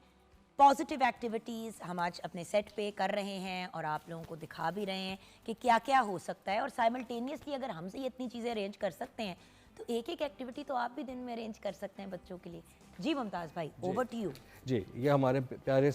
पॉजिटिव एक्टिविटीज़ हम आज अपने सेट पे कर रहे हैं और आप लोगों को दिखा भी रहे हैं कि क्या क्या हो सकता है। और साइमल्टेनियसली अगर हमसे ये इतनी चीज़ें अरेंज कर सकते हैं तो एक एक एक्टिविटी तो आप भी दिन में अरेंज कर सकते हैं बच्चों के लिए। जी मुमताज़ भाई, ओवर टू यू। जी, ये हमारे प्यारे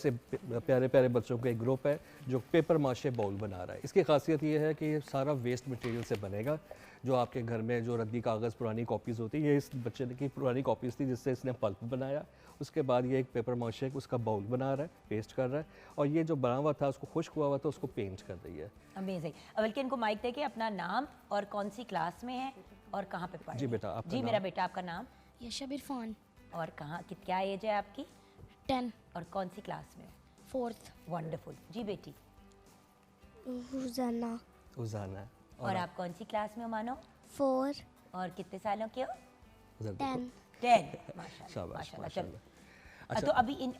प्यारे बच्चों का एक ग्रुप है जो पेपर माशे बाउल बना रहा है। इसकी खासियत ये है कि ये सारा वेस्ट मटेरियल से बनेगा। जो आपके घर में जो रद्दी कागज़ पुरानी कॉपीज़ होती है, ये इस बच्चे की पुरानी कॉपीज़ थी जिससे इसने पल्प बनाया। उसके बाद ये एक पेपर माशे उसका बाउल बना रहा है, पेस्ट कर रहा है, और ये जो बना हुआ था उसको खुश्क हुआ हुआ था उसको पेंट कर रही है। अमेजिंग। बल्कि इनको माइक दे के अपना नाम और कौन सी क्लास में है और कहाँ पे पढ़ जी रहे हैं। बेटा, आपका जी नाम? मेरा बेटा, आपका नाम यशब इरफान, और कहाँ क्या एज है आपकी 10, और कौन सी क्लास में? 4th, wonderful. जी बेटी, रुजाना, उजाना। और आप कौन सी क्लास में हो मानो? 4 और कितने सालों के हो? उधर देखो। 10 10 माशाल्लाह शाबाश, माशाल्लाह। चलो माशाल्लाह। तो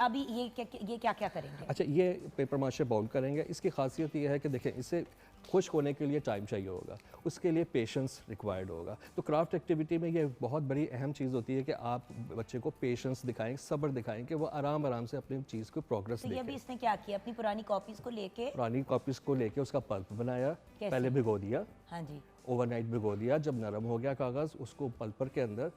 अभी ये क्या क्या करेंगे? अच्छा, ये पेपर माशे बाउल करेंगे। इसकी खासियत ये है कि देखें, इसे खुश्क होने के लिए टाइम चाहिए होगा, उसके लिए पेशेंस रिक्वायर्ड होगा। तो क्राफ्ट एक्टिविटी में ये बहुत बड़ी अहम चीज़ होती है कि आप बच्चे को पेशेंस दिखाएं, सब्र दिखाएं कि वो आराम आराम से अपनी चीज़ को प्रोग्रेस तो ये अभी देखें। इसने क्या किया, अपनी पुरानी कॉपीज को लेके? पुरानी कॉपीज़ को लेके उसका पल्प बनाया, कैसे? पहले भिगो दिया, हाँ जी, ओवरनाइट भिगो दिया। जब नरम हो गया कागज़, उसको पल्पर के अंदर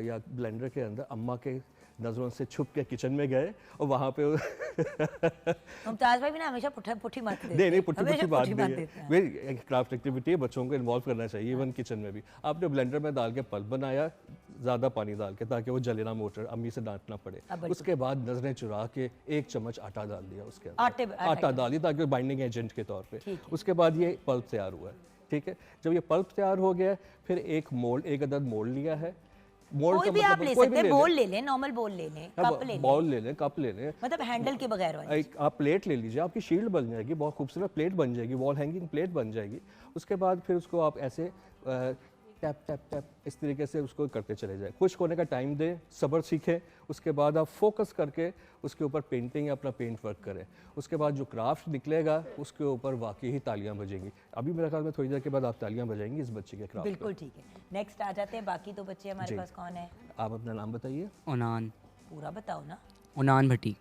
या ब्लेंडर के अंदर अम्मा के नज़रों से छुप के किचन में गए और वहाँ पे मुमताज़ भाई भी ना हमेशा पुठी मारते देते नहीं हैं, पुट्टी हमेशा पुट्टी बात पुठी नहीं मार है। देते हैं। वे क्राफ्ट एक्टिविटी है, बच्चों को इन्वॉल्व करना चाहिए इवन किचन में भी। आपने ब्लेंडर में डाल के पल्प बनाया, ज़्यादा पानी डाल के, ताकि वो जले ना मोटर, अम्मी से डांटना पड़े। उसके बाद नजरें चुरा के 1 चम्मच आटा डाल दिया उसके अंदर, आटा डाल दिया ताकि बाइंडिंग एजेंट के तौर पे। उसके बाद ये पल्प तैयार हुआ है, ठीक है। जब ये पल्प तैयार हो गया, फिर एक अदद मोल्ड लिया है। मोल्ड कोई भी आप ले सकते हैं, बोल ले लें, नॉर्मल बोल ले लें, कप ले लें, बाउल ले लें, कप ले लें, मतलब हैंडल के बगैर वाली। एक आप प्लेट ले लीजिए, आपकी शील्ड बन जाएगी, बहुत खूबसूरत प्लेट बन जाएगी, वॉल हैंगिंग प्लेट बन जाएगी। उसके बाद फिर उसको आप ऐसे टैप टैप टैप इस तरीके से उसको करते चले जाए। खुश्क होने का टाइम दें, सब्र सीखें। उसके बाद आप फोकस करके उसके ऊपर पेंटिंग या अपना पेंट वर्क करें। उसके बाद जो क्राफ्ट निकलेगा उसके ऊपर वाकई ही तालियां बजेंगी। अभी मेरे ख्याल में थोड़ी देर के बाद आप तालियां बजाएंगी इस बच्चे के क्राफ्ट। बिल्कुल ठीक है, नेक्स्ट आ जाते हैं। बाकी तो बच्चे हमारे पास कौन है? आप अपना नाम बताइए। उनान पूरा बताओ ना। उनान भट्टी,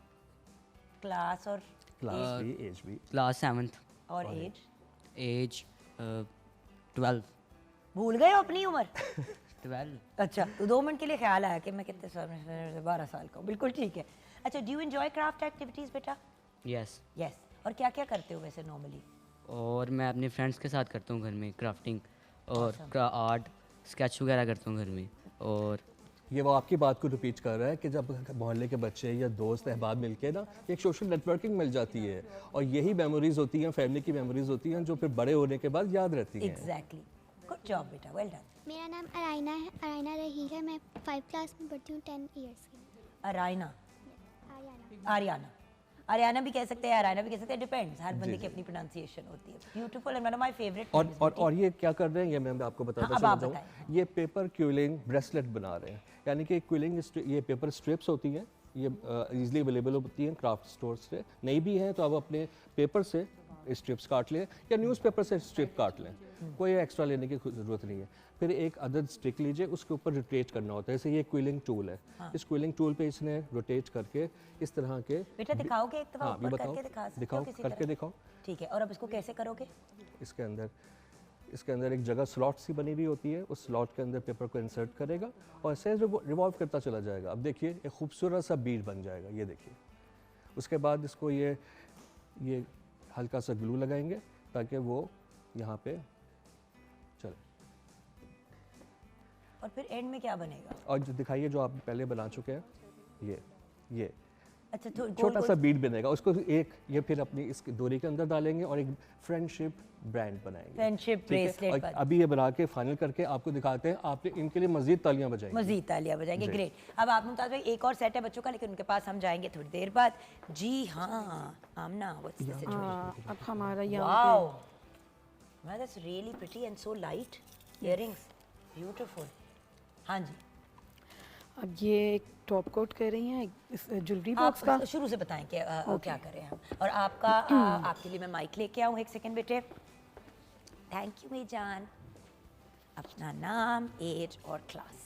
क्लास और क्लास भी, एज भी। क्लास 7th, और एज? एज 12। भूल गए हो अपनी उम्र? 12। अच्छा, तो 2 मिनट के लिए ख्याल आया कि मैं कितने साल में, 12 साल का हूँ। बिल्कुल ठीक है। अच्छा, do you enjoy craft activities बेटा? यस। यस। और क्या क्या करते हो वैसे नॉर्मली? और मैं अपने फ्रेंड्स के साथ करता हूँ घर में क्राफ्टिंग और आर्ट स्केच वगैरह करता हूँ घर में। और ये वो आपकी बात को रिपीट कर रहा है कि जब मोहल्ले के बच्चे या दोस्त अहबाब मिलके ना एक सोशल नेटवर्किंग मिल जाती है, और यही मेमोरीज होती हैं, फैमिली की मेमोरीज होती हैं, जो फिर बड़े होने के बाद याद रहती हैं। एग्जैक्टली, गुड जॉब बेटा, वेल डन। मेरा नाम अराइना है, अराइना रही है। मैं 5 क्लास में पढ़ती हूँ, 10 इयर्स की। अराइना, आर्याना। आर्याना, आर्याना भी कह सकते हैं, अराइना भी कह सकते हैं, डिपेंड्स, हर बंदे की अपनी प्रोनाउंसिएशन होती है। Beautiful and one of my favourite. और ये क्या कर रहे हैं, ये मैं आपको बताता चला जाऊँ। ये पेपर क्विलिंग ब्रेसलेट बना रहे हैं, यानी कि क्विलिंग ये पेपर स्ट्रिप्स होती हैं, ये इजीली अवेलेबल होती हैं क्राफ्ट स्टोर से। नहीं भी हैं तो आप अपने पेपर से स्ट्रिप्स काट लें या न्यूज़पेपर से स्ट्रिप काट लें, कोई एक्स्ट्रा लेने की ज़रूरत नहीं है। फिर एक अदद स्टिक लीजिए, उसके ऊपर रोटेट करना होता है। जैसे ये क्विलिंग टूल है, इस क्विलिंग टूल पे इसने रोटेट करके इस तरह के। बेटा दिखाओगे एक दफा? हाँ, ऊपर बताओ, करके दिखा सकते हो दिखाओ, किसी करके तरह? दिखाओ। ठीक है, और अब इसको कैसे करोगे? इसके अंदर एक जगह स्लॉट सी बनी हुई होती है, उस स्लॉट के अंदर पेपर को इंसर्ट करेगा और ऐसे रिवॉल्व करता चला जाएगा। अब देखिए एक खूबसूरत सा बीड बन जाएगा, ये देखिए। उसके बाद इसको ये हल्का सा ग्लू लगाएंगे ताकि वो यहाँ पे चले। और फिर एंड में क्या बनेगा? और जो दिखाइए, जो आप पहले बना चुके हैं, ये अच्छा, छोटा सा बीड बनेगा। उसको ये फिर अपनी इस डोरी के अंदर डालेंगे और एक फ्रेंडशिप ब्रांड बनाएंगे, फ्रेंडशिप ब्रेसलेट। और अभी ये बना के फाइनल करके आपको दिखाते हैं। आपने इनके लिए मजीद तालियां बजाएंगे। मजीद तालियां बजाएंगे, ग्रेट। अब आप मुमताज़ भाई, एक और सेट है बच्चों का, लेकिन उनके पास हम जाएंगे थोड़ी देर बाद। जी हाँ, आमना, व्हाट्स दिस सिचुएशन? अब हमारा यहाँ wow, that's really pretty and so light earrings, beautiful. हाँ जी, अब ये एक टॉप कोट कर रही हैं इस ज्वेलरी आप बॉक्स का। शुरू से बताएं कि क्या करें हम। और आपका आपके लिए मैं माइक लेके आऊँ, एक सेकंड बेटे। थैंक यू मेरी जान। अपना नाम, एज और class.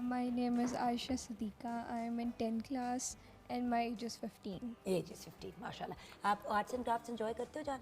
My name is Aisha Siddiqa. I am in 10th class and my age is 15. Age is 15, माशाल्लाह। आप आर्ट्स एंड क्राफ्ट्स एंजॉय करते हो जान?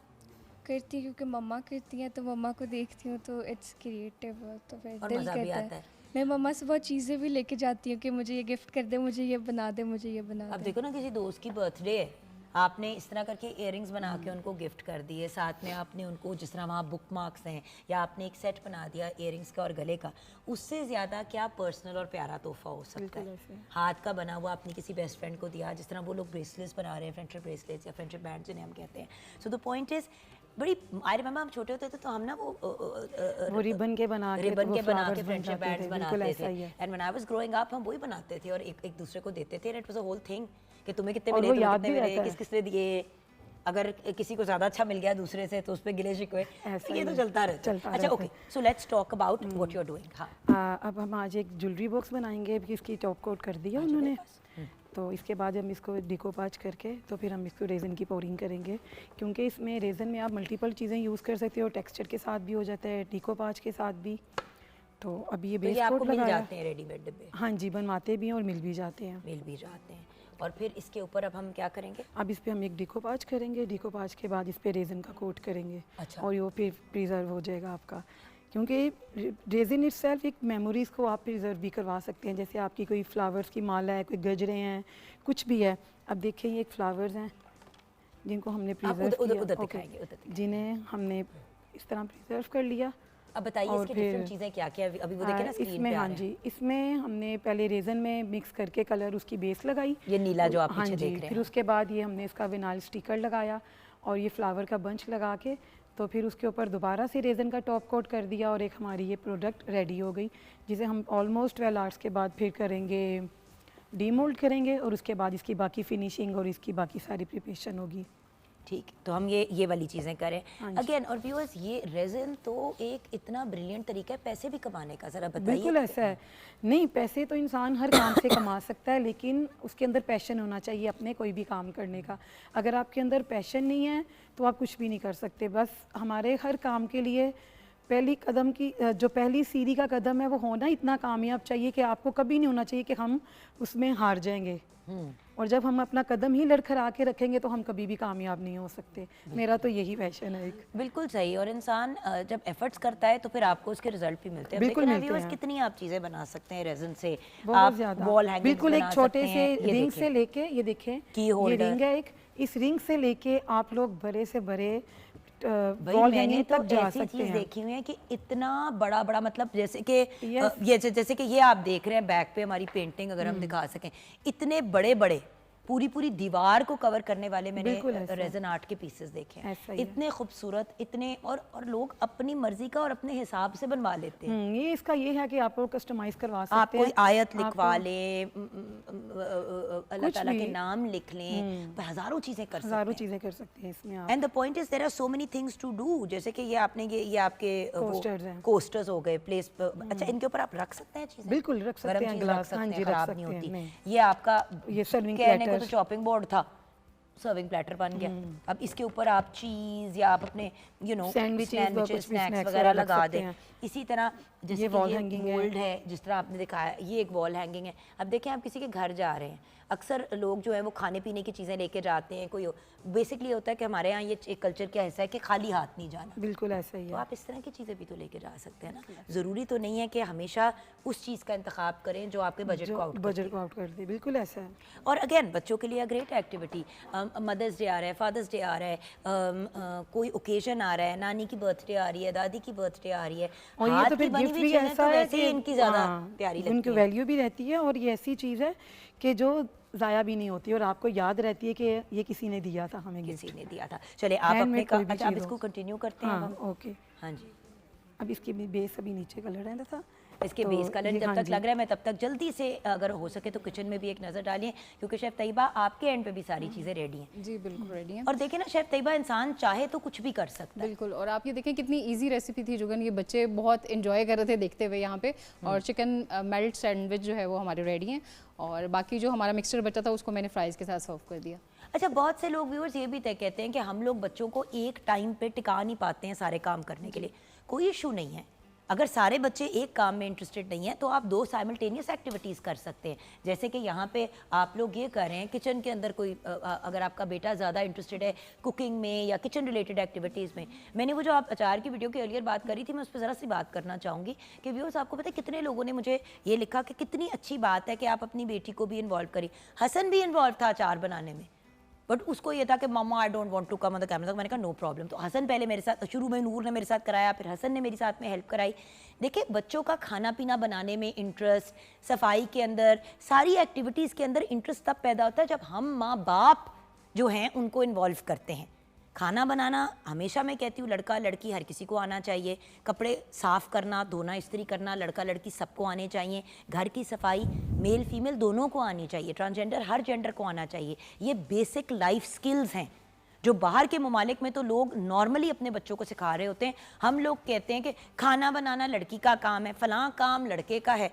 करती हूँ क्योंकि मम्मा करती हैं, तो मम्मा को देखती हूँ तो इट्स क्रिएटिव, तो फिर और दिल मज़ा भी करता आता है। है। मैं मम्मा से बहुत चीज़ें भी लेके जाती हूँ कि मुझे ये गिफ्ट कर दे, मुझे ये बना दे, मुझे ये बना अब दे। देखो ना, किसी दोस्त की बर्थडे है, आपने इस तरह करके इयररिंग्स बना के उनको गिफ्ट कर दिए, साथ में आपने उनको जिस तरह वहाँ बुक मार्क्स हैं, या आपने एक सेट बना दिया इयररिंग्स का और गले का, उससे ज़्यादा क्या पर्सनल और प्यारा तोहफा हो सकता है? हाथ का बना हुआ आपने किसी बेस्ट फ्रेंड को दिया, जिस तरह वो लोग ब्रेसलेट्स बना रहे हैं, फ्रेंडशिप ब्रेसलेट्स या फ्रेंडशिप बैंड जिन्हें हम कहते हैं। सो द पॉइंट इज़, बड़ी आई रिमेंबर हम छोटे होते थे तो हम ना वो रिबन के बना के फ्रेंडशिप बैंड्स बनाते थे। And when I was growing up, हम वही बनाते थे और एक दूसरे को देते थे। And it was a whole thing कि तुम्हें कितने मिले, तुम्हें कितने मिले, किस किस ने दिए। अगर किसी को ज़्यादा अच्छा मिल गया दूसरे से तो उस पर गिले शिकवे, ऐसा ये तो ही चलता रहता है। अच्छा, okay, so let's talk about what you are doing. हाँ, अब हम आज एक ज्वेलरी बॉक्स बनाएंगे, इसकी टॉप कोट कर दिया उन्होंने, तो इसके बाद हम इसको डिकोपाच करके तो फिर हम इसको रेज़न की पोरिंग करेंगे, क्योंकि इसमें रेज़न में आप मल्टीपल चीज़ें यूज़ कर सकते हो, टेक्सचर के साथ भी हो जाता है, डिकोपाच के साथ भी। तो अभी ये बेस आपको कोट मिल लगाया, जाते हैं रेडीमेड डिब्बे? हाँ जी, बनवाते भी हैं और मिल भी जाते हैं। मिल भी जाते हैं। और फिर इसके ऊपर अब हम क्या करेंगे? अब इस पे हम एक डिकोपाच करेंगे, डिकोपाच के बाद इस पे रेज़न का कोट करेंगे। अच्छा। और ये फिर प्रिजर्व हो जाएगा आपका, क्योंकि रेज़न इटसेल्फ एक मेमोरीज़ को आप प्रिजर्व भी करवा सकते हैं। जैसे आपकी कोई फ्लावर्स की माला है, कोई गजरे हैं, कुछ भी है। अब देखिए ये एक फ्लावर्स हैं जिनको हमने प्रिजर्व किया, जिन्हें हमने इस तरह प्रिजर्व कर लिया। अब बताइए इसकी डिफरेंट चीज़ें क्या क्या अभी वो देखें ना स्क्रीन इसमें, पे आ हाँ रहे जी, इसमें हमने पहले रेज़न में मिक्स करके कलर उसकी बेस लगाई, ये नीला जो आप हाँ पीछे जी, देख रहे हैं। फिर उसके बाद ये हमने इसका विनाइल स्टिकर लगाया और ये फ्लावर का बंच लगा के तो फिर उसके ऊपर दोबारा से रेज़न का टॉप कोट कर दिया और एक हमारी ये प्रोडक्ट रेडी हो गई, जिसे हम ऑलमोस्ट 12 आवर्स के बाद फिर करेंगे डीमोल्ड करेंगे और उसके बाद इसकी बाकी फिनिशिंग और इसकी बाकी सारी प्रिपरेशन होगी। ठीक, तो हम ये वाली चीज़ें करें अगेन। और व्यूअर्स, ये रेज़न तो एक इतना ब्रिलियंट तरीका है पैसे भी कमाने का, ज़रा बताइए। बिल्कुल ऐसा है, नहीं पैसे तो इंसान हर काम से कमा सकता है, लेकिन उसके अंदर पैशन होना चाहिए अपने कोई भी काम करने का। अगर आपके अंदर पैशन नहीं है तो आप कुछ भी नहीं कर सकते। बस हमारे हर काम के लिए पहली कदम की जो पहली सीढ़ी का कदम है वो होना इतना कामयाब चाहिए कि आपको कभी नहीं होना चाहिए कि हम उसमें हार जाएंगे। और जब हम अपना कदम ही लड़खड़ा के रखेंगे तो हम कभी भी कामयाब नहीं हो सकते। मेरा तो यही पैशन है एक। बिल्कुल सही। और इंसान जब एफर्ट्स करता है तो फिर आपको उसके रिजल्ट भी मिलते हैं। बिल्कुल मिलते हैं। कितनी आप चीज़ें बना सकते हैं रेज़न से, आप वॉल हैंगिंग बिल्कुल एक छोटे से रिंग से लेके, ये देखें ये रिंग है एक, इस रिंग से लेके आप लोग बड़े से बड़े वॉल हैंगिंग तक जा सकते हैं। देखी हुई है कि इतना बड़ा बड़ा, मतलब जैसे कि जैसे कि ये आप देख रहे हैं बैक पे हमारी पेंटिंग, अगर हम दिखा सकें, इतने बड़े बड़े पूरी दीवार को कवर करने वाले मैंने रेज़न आर्ट के पीसेस देखे हैं, इतने खूबसूरत, इतने और लोग अपनी मर्जी का और अपने हिसाब से बनवा लेते हैं। ये इसका ये है कि आप लोग कस्टमाइज करवा सकते हैं, आप कोई आयत लिखवा लें, अल्लाह ताला के नाम लिख लें, हज़ारों चीज़ें कर सकते हैं, हज़ारों चीज़ें कर सकते हैं इसमें आप। And the point is there are so many things to do, जैसे कि ये आपने ये आपके कोस्टर्स हो गए प्लेस। अच्छा, इनके ऊपर आप रख सकते हैं चीज़ें? बिल्कुल रख सकते हैं, ग्लास, हाँ जी, रख सकते हैं। ये आपका ये सर्विंग प्लेटर तो चॉपिंग बोर्ड था, सर्विंग प्लेटर बन गया। अब इसके ऊपर आप चीज़ या आप अपने सैंडविचेस स्नैक्स वगैरह लगा दें। इसी तरह जैसे ये वॉल हैंगिंग है, जिस तरह आपने दिखाया, ये एक वॉल हैंगिंग है। अब देखें, आप किसी के घर जा रहे हैं, अक्सर लोग जो है वो खाने पीने की चीज़ें लेके जाते हैं। कोई बेसिकली होता है कि हमारे यहाँ ये एक कल्चर क्या हिस्सा है कि खाली हाथ नहीं जाना। बिल्कुल ऐसा ही है। तो आप इस तरह की चीज़ें भी तो लेके जा सकते हैं ना। ज़रूरी तो नहीं है कि हमेशा उस चीज़ का इंतखाब करें जो आपके बजट को आउट कर दे। बिल्कुल ऐसा है। और अगेन बच्चों के लिए ग्रेट एक्टिविटी, मदर्स डे आ रहा है, फादर्स डे आ रहा है, कोई ओकेजन आ रहा है, नानी की बर्थडे आ रही है, दादी की बर्थडे आ रही है, और ये तो फिर गिफ्ट भी ऐसा है कि इनकी ज़्यादा प्यारी लगती है, उनकी वैल्यू भी रहती है। और ये ऐसी चीज़ है कि जो ज़ाया भी नहीं होती और आपको याद रहती है कि ये किसी ने दिया था, हमें किसी ने दिया था। चलिए आप अपने अच्छा आप इसको कंटिन्यू करते हैं। ओके, हाँ जी। अब इसकी बेस अभी नीचे कलर रहता था, इसके बेस कलर जब तक लग रहा है, मैं तब तक जल्दी से अगर हो सके तो किचन में भी एक नज़र डालिए, क्योंकि शेफ तैयबा आपके एंड पे भी सारी चीज़ें रेडी हैं। जी बिल्कुल रेडी हैं। और देखें ना शेफ तैयबा, इंसान चाहे तो कुछ भी कर सकता है। बिल्कुल। और आप ये देखें कितनी इजी रेसिपी थी जुगन, ये बच्चे बहुत इंजॉय कर रहे थे देखते हुए यहाँ पे। और चिकन मेल्ट सैंडविच जो है वो हमारे रेडी हैं, और बाकी जो हमारा मिक्सचर बचा था उसको मैंने फ्राइज़ के साथ सर्व कर दिया। अच्छा, बहुत से लोग व्यूअर्स ये भी तय कहते हैं कि हम लोग बच्चों को एक टाइम पे टिका नहीं पाते हैं सारे काम करने के लिए। कोई इशू नहीं है, अगर सारे बच्चे एक काम में इंटरेस्टेड नहीं है तो आप 2 साइमल्टेनियस एक्टिविटीज़ कर सकते हैं। जैसे कि यहाँ पे आप लोग ये कर रहे हैं, किचन के अंदर कोई अगर आपका बेटा ज़्यादा इंटरेस्टेड है कुकिंग में या किचन रिलेटेड एक्टिविटीज़ में, मैंने वो जो आप अचार की वीडियो की अर्लियर बात करी थी, मैं उस पर ज़रा सी बात करना चाहूँगी कि व्यूअर्स, आपको पता है कितने लोगों ने मुझे ये लिखा कि कितनी अच्छी बात है कि आप अपनी बेटी को भी इन्वॉल्व करी। हसन भी इन्वॉल्व था अचार बनाने में, बट उसको ये था कि mumma I don't want to come on the camera. मैंने कहा नो प्रॉब्लम। तो हसन पहले मेरे साथ, शुरू में नूर ने मेरे साथ कराया, फिर हसन ने मेरे साथ में हेल्प कराई। देखिए, बच्चों का खाना पीना बनाने में इंटरेस्ट, सफाई के अंदर, सारी एक्टिविटीज़ के अंदर इंटरेस्ट तब पैदा होता है जब हम माँ बाप जो हैं उनको इन्वॉल्व करते हैं। खाना बनाना हमेशा मैं कहती हूँ लड़का लड़की हर किसी को आना चाहिए, कपड़े साफ़ करना, धोना, इस्त्री करना लड़का लड़की सबको आने चाहिए, घर की सफाई मेल फीमेल दोनों को आनी चाहिए, ट्रांसजेंडर हर जेंडर को आना चाहिए। ये बेसिक लाइफ स्किल्स हैं जो बाहर के ममालिक में तो लोग नॉर्मली अपने बच्चों को सिखा रहे होते हैं। हम लोग कहते हैं कि खाना बनाना लड़की का काम है, फलां काम लड़के का है।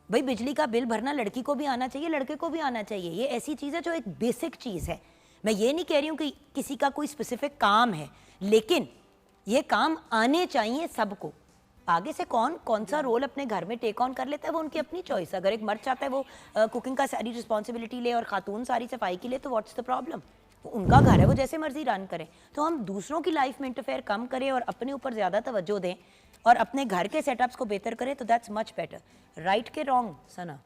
भाई बिजली का बिल भरना लड़की को भी आना चाहिए, लड़के को भी आना चाहिए। ये ऐसी चीज़ है जो एक बेसिक चीज़ है। मैं ये नहीं कह रही हूँ कि किसी का कोई स्पेसिफिक काम है, लेकिन ये काम आने चाहिए सबको। आगे से कौन सा रोल अपने घर में टेक ऑन कर लेता है वो उनकी अपनी चॉइस। अगर एक मर्द चाहता है वो कुकिंग का सारी रिस्पॉन्सिबिलिटी ले और खातून सारी सफाई की ले, तो व्हाट्स द प्रॉब्लम? उनका घर है, वो जैसे मर्जी रन करें। तो हम दूसरों की लाइफ में इंटरफेयर कम करें और अपने ऊपर ज़्यादा तवज्जो दें और अपने घर के सेटअप्स को बेहतर करें, तो दैट्स मच बेटर। राइट के रॉन्ग सना?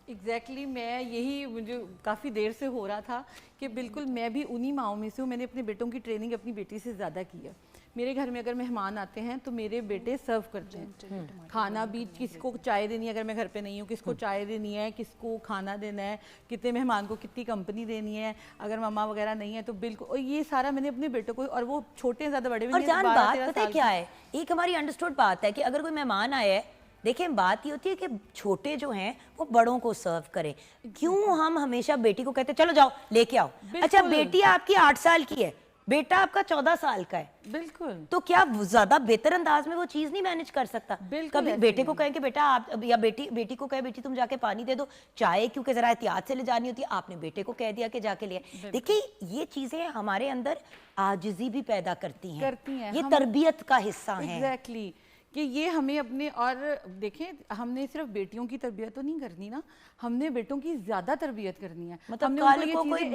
एग्जैक्टली मैं यही, मुझे काफ़ी देर से हो रहा था कि बिल्कुल मैं भी उन्हीं माओं में से हूँ। मैंने अपने बेटों की ट्रेनिंग अपनी बेटी से ज़्यादा की है। मेरे घर में अगर मेहमान आते हैं तो मेरे बेटे सर्व करते हैं खाना भी, किसको चाय देनी है अगर मैं घर पे नहीं हूँ, किसको चाय देनी है, किसको खाना देना है, कितने मेहमान को कितनी कंपनी देनी है, अगर मम्मा वगैरह नहीं है तो बिल्कुल। और ये सारा मैंने अपने बेटों को, और वो छोटे हैं ज़्यादा, बड़े भी और नहीं, जान 12-13 बात पता है क्या है, एक हमारी अंडरस्टूड बात है कि अगर कोई मेहमान आया है, देखें बात ये होती है कि छोटे जो हैं वो बड़ों को सर्व करें। क्यों हम हमेशा बेटी को कहते चलो जाओ लेके आओ? अच्छा बेटी आपकी 8 साल की है, बेटा आपका 14 साल का है, बिल्कुल, तो क्या ज्यादा बेहतर अंदाज में वो चीज नहीं मैनेज कर सकता? कभी बेटे को कहें कि बेटा आप, या बेटी को कहे बेटी तुम जाके पानी दे दो, चाय क्योंकि जरा एहतियात से ले जानी होती है, आपने बेटे को कह दिया कि जाके ले। देखिए ये चीजें हमारे अंदर आजिज़ी भी पैदा करती हैं। ये तरबियत का हिस्सा है। एग्जैक्टली कि ये हमें अपने, और देखें हमने सिर्फ बेटियों की तरबियत तो नहीं करनी ना, हमने बेटों की ज्यादा तरबियत करनी है। मतलब कल को कोई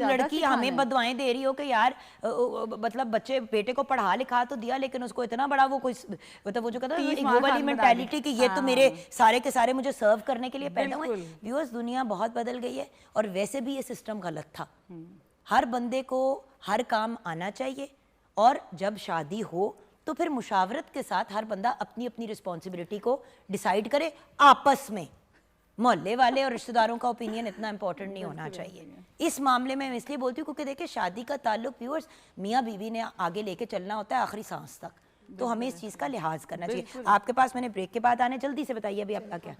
लड़की हमें बदवाएं दे रही हो कि यार मतलब बच्चे बेटे को पढ़ा लिखा तो दिया, लेकिन उसको इतना बड़ा वो कोई मतलब वो जो कहता है वो वाली मेंटालिटी कि ये तो मेरे सारे के सारे मुझे सर्व करने के लिए पैदा हुए। व्यूअर्स, दुनिया बहुत बदल गई है और वैसे भी ये सिस्टम गलत था। हर बंदे को हर काम आना चाहिए और जब शादी हो तो फिर मुशावरत के साथ हर बंदा अपनी अपनी रिस्पॉन्सिबिलिटी को डिसाइड करे आपस में। मोहल्ले वाले और रिश्तेदारों का ओपिनियन इतना इंपॉर्टेंट नहीं होना चाहिए इस मामले में। मैं इसलिए बोलती हूँ क्योंकि देखिए शादी का ताल्लुक व्यूअर्स मियाँ बीवी ने आगे लेके चलना होता है आखिरी सांस तक, तो हमें इस चीज़ का लिहाज करना चाहिए। आपके पास मैंने ब्रेक के बाद आने, जल्दी से बताइए अभी आपका क्या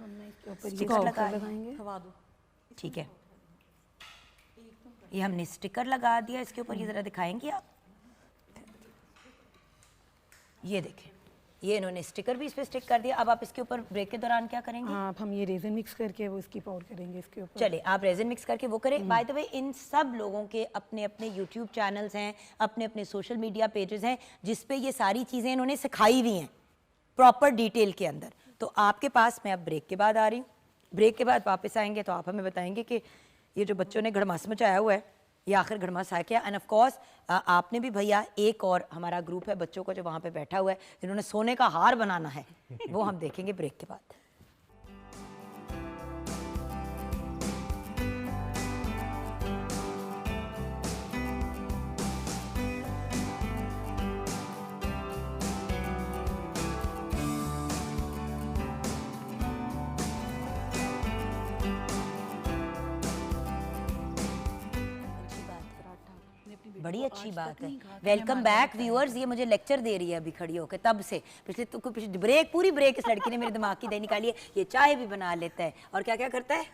स्टिकर लगाएंगे? ठीक है, ये हमने स्टिकर लगा दिया इसके ऊपर, ये ज़रा दिखाएंगे आप? ये देखें, ये इन्होंने स्टिकर भी इस पे स्टिक कर दिया। अब आप इसके ऊपर ब्रेक के दौरान क्या करेंगे? आप हम ये रेज़न मिक्स करके वो इसकी पाउडर करेंगे इसके ऊपर। चले आप रेज़न मिक्स करके वो करें। बाय द वे इन सब लोगों के अपने अपने यूट्यूब चैनल्स हैं, अपने अपने सोशल मीडिया पेजेस हैं जिस पे ये सारी चीज़ें इन्होंने सिखाई हुई हैं प्रॉपर डिटेल के अंदर। तो आपके पास मैं अब ब्रेक के बाद आ रही हूँ। ब्रेक के बाद वापस आएंगे तो आप हमें बताएंगे कि ये जो बच्चों ने घड़मास मचाया हुआ है ये आखिर घड़मास है क्या। एंड ऑफ कोर्स आपने भी भैया, एक और हमारा ग्रुप है बच्चों को जो वहाँ पे बैठा हुआ है जिन्होंने सोने का हार बनाना है, वो हम देखेंगे ब्रेक के बाद। बड़ी अच्छी बात है। वेलकम बैक व्यूअर्स, ये मुझे लेक्चर दे रही है अभी खड़ी होकर तब से, पिछले ब्रेक, पूरी ब्रेक इस लड़की ने मेरे दिमाग की दही निकाली है। ये चाय भी बना लेता है और क्या क्या करता है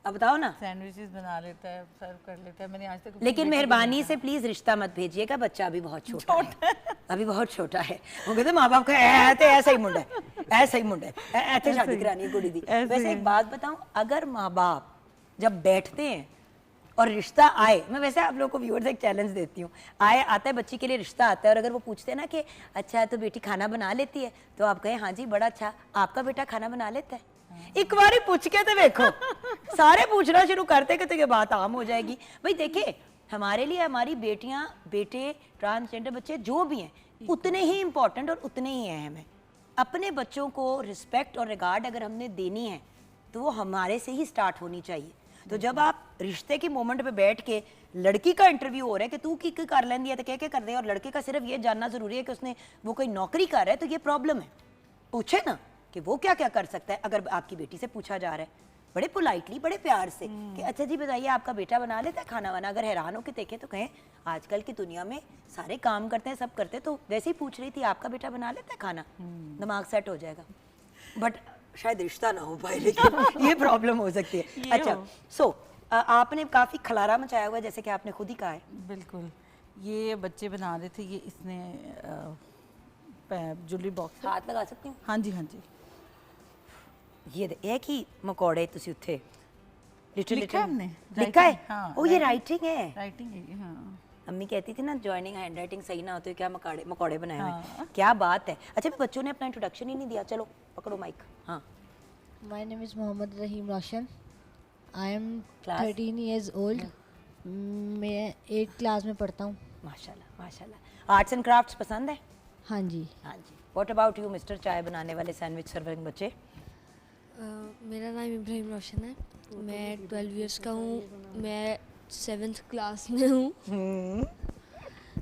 अब बताओ ना? सैंडविचेस बना लेता है, सर्व कर लेता है। मैंने आज तक, लेकिन मेहरबानी से प्लीज रिश्ता मत भेजिएगा, बच्चा अभी बहुत छोटा है, अभी बहुत छोटा है। वो कहते माँ बाप का ऐसा ही मुंडा है, ऐसा ही मुंडा है, ऐसे शादी करानी है कुड़ी दी। वैसे एक बात बताऊं, अगर माँ बाप जब बैठते हैं और रिश्ता आए, मैं वैसे आप लोगों को व्यूअर्स एक चैलेंज देती हूँ, आता है बच्ची के लिए रिश्ता आता है और अगर वो पूछते हैं ना कि अच्छा तो बेटी खाना बना लेती है, तो आप कहें हाँ जी बड़ा अच्छा, आपका बेटा खाना बना लेता है? एक बार पूछ के तो देखो, सारे पूछना शुरू करते कि तो ये बात आम हो जाएगी। भाई देखिए हमारे लिए हमारी बेटियां, बेटे, ट्रांसजेंडर बच्चे जो भी हैं उतने ही इम्पोर्टेंट और उतने ही अहम हैं। अपने बच्चों को रिस्पेक्ट और रिगार्ड अगर हमने देनी है तो वो हमारे से ही स्टार्ट होनी चाहिए। तो जब आप रिश्ते के मोमेंट पे बैठ के लड़की का इंटरव्यू हो रहा है कि तू की कर लेंदी है तो क्या क्या कर दे, और लड़के का सिर्फ ये जानना जरूरी है कि उसने वो कोई नौकरी कर रहा है, तो ये प्रॉब्लम है। पूछे ना कि वो क्या क्या कर सकता है। अगर आपकी बेटी से पूछा जा रहा है बड़े पोलाइटली, बड़े प्यार से कि अच्छा जी बताइए आपका बेटा बना लेता है खाना वाना, अगर हैरान हो के देखें तो कहें आजकल की दुनिया में सारे काम करते हैं, सब करते हैं, तो वैसे ही पूछ रही थी आपका बेटा बना लेता है खाना, दिमाग सेट हो जाएगा। बट शायद रिश्ता ना हो पाए, लेकिन ये प्रॉब्लम हो सकती है। अच्छा आपने काफी खलारा मचाया हुआ है जैसे कि आपने खुद ही कहा है। बिल्कुल, ये बच्चे बना रहे थे, ये इसने ज्वेलरी बॉक्स। हाथ लगा सकती हूँ? हाँ जी हाँ जी। ये कि मकोड़े तुसी उत्थे लिखा है हमने, लिखा है? हाँ, ओ ये राइटिंग है। राइटिंग है, हाँ। अम्मी कहती थी ना जॉइनिंग हैंड राइटिंग सही ना हो तो क्या मकोड़े मकोड़े बनाए हुए हैं। हाँ। क्या बात है। अच्छा बच्चों ने अपना इंट्रोडक्शन ही नहीं दिया, चलो पकड़ो माइक। हाँ My name is Mohammad Rahim Roshan. I am Class? 13 years old. मैं 8th क्लास में पढ़ता हूँ। माशाल्लाह माशाल्लाह। आर्ट्स एंड क्राफ्ट्स पसंद है? हाँ जी। हाँ जी। व्हाट अबाउट यू मिस्टर चाय बनाने वाले सैंडविच सर्विंग बच्चे? मेरा नाम इब्राहिम रोशन है, मैं 12 इयर्स का हूँ, मैं 7th क्लास में हूँ।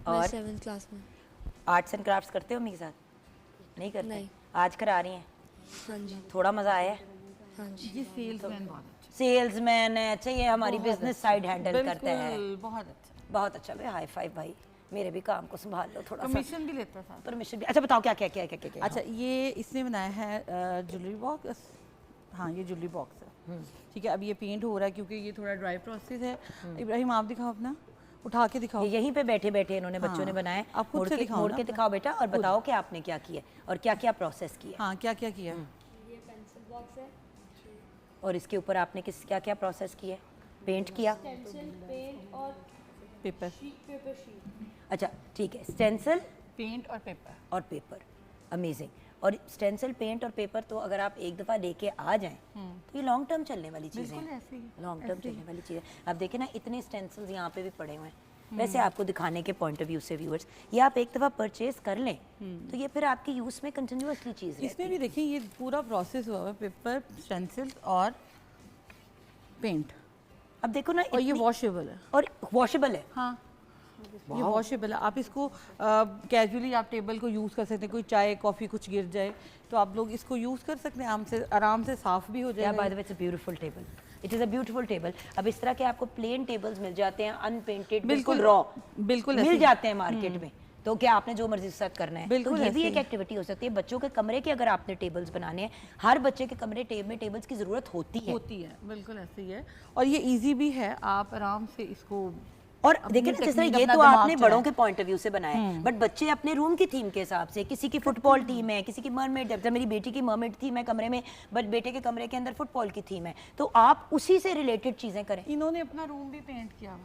और 7th क्लास में। आर्ट्स एंड क्राफ्ट्स करते हो मेरे साथ? नहीं करते? नहीं। आज करा रही हैं? हाँ जी। थोड़ा मज़ा आया? हाँ जी। ये सेल्समैन बहुत अच्छा। सेल्समैन है, अच्छा ये हमारी बहुत बिजनेस अच्छा। साइड हैंडल करता है। बिल्कुल, बहुत अच्छा। बहुत अच्छा भाई, हाई फाइव भाई, मेरे भी काम को संभाल लो थोड़ा सा। परमिशन भी लेता था। परमिशन भी। अच्छा बताओ क्या क्या क्या क्या क्या क्या? अच्छा ये इसने बनाया है ज्वेलरी बॉक्स। हाँ ये ज्वेलरी बॉक्स है, ठीक है। अब ये पेंट हो रहा है क्योंकि ये थोड़ा ड्राई प्रोसेस है। इब्राहिम आप दिखाओ अपना, उठा के दिखाओ। यहीं पे बैठे बैठे इन्होंने बच्चों ने बनाए। आप खुद से दिखाओ मोड़ ना के अपना। दिखाओ बेटा और बताओ कि आपने क्या किया और क्या क्या प्रोसेस किया। हाँ क्या क्या किया। ये पेंसिल बॉक्स है और इसके ऊपर आपने किस क्या क्या प्रोसेस किया? पेंट किया? स्टेंसिल, पेंट और पेपर। Paper sheet. अच्छा ठीक है, स्टेंसिल, पेंट और पेपर। और पेपर। अमेजिंग। और स्टेंसिल, पेंट और पेपर तो अगर आप एक दफ़ा लेके आ जाएं तो ये लॉन्ग टर्म चलने वाली चीज़ें बिल्कुल हैं। ऐसे ही, लॉन्ग टर्म ऐसे ही। चलने वाली चीज़ें। अब देखें ना इतने स्टेंसिल्स यहाँ पे भी पड़े हुए हैं। वैसे आपको दिखाने के पॉइंट ऑफ व्यू से व्यूअर्स, ये आप एक दफ़ा परचेज कर लें तो ये फिर आपकी यूज़ में कंटिन्यूसली चीज़ रहती इसमें है। भी देखिए ये पूरा प्रोसेस हुआ है, पेपर, स्टेंसिल और पेंट। अब देखो ना, और ये वॉशेबल है। और वॉशेबल है। हाँ ये वॉशेबल है। आप इसको कैजुअली आप टेबल को यूज़ कर सकते हैं। कोई चाय कॉफ़ी कुछ गिर जाए तो आप लोग इसको यूज़ कर सकते हैं, आराम से साफ़ भी हो या जाएगा। By the way it's a beautiful table. It is a beautiful table. अब इस तरह के आपको प्लेन टेबल्स मिल जाते हैं, अनपेंटेड, बिल्कुल रॉ, बिल्कुल मिल ऐसे ही। जाते हैं मार्केट में। तो क्या आपने जो मर्जी साथ करना है, बिल्कुल तो ये भी ऐसे एक ही। एक्टिविटी हो सकती है। बच्चों के कमरे के अगर आपने टेबल्स बनाने हैं, हर बच्चे के कमरे में टेबल्स की ज़रूरत होती है। बिल्कुल ऐसे ही है। और ये इजी भी है, आप आराम से इसको। और देखिए ना जिस तरह ये तो आपने बड़ों के पॉइंट ऑफ व्यू से बनाया है, बट बच्चे अपने रूम की थीम के हिसाब से, किसी की फुटबॉल टीम है, किसी की मरमेड, जब मेरी बेटी की मरमेड थीम है कमरे में, बट बेटे के कमरे के अंदर फुटबॉल की थीम है, तो आप उसी से रिलेटेड चीज़ें करें। इन्होंने अपना रूम भी पेंट किया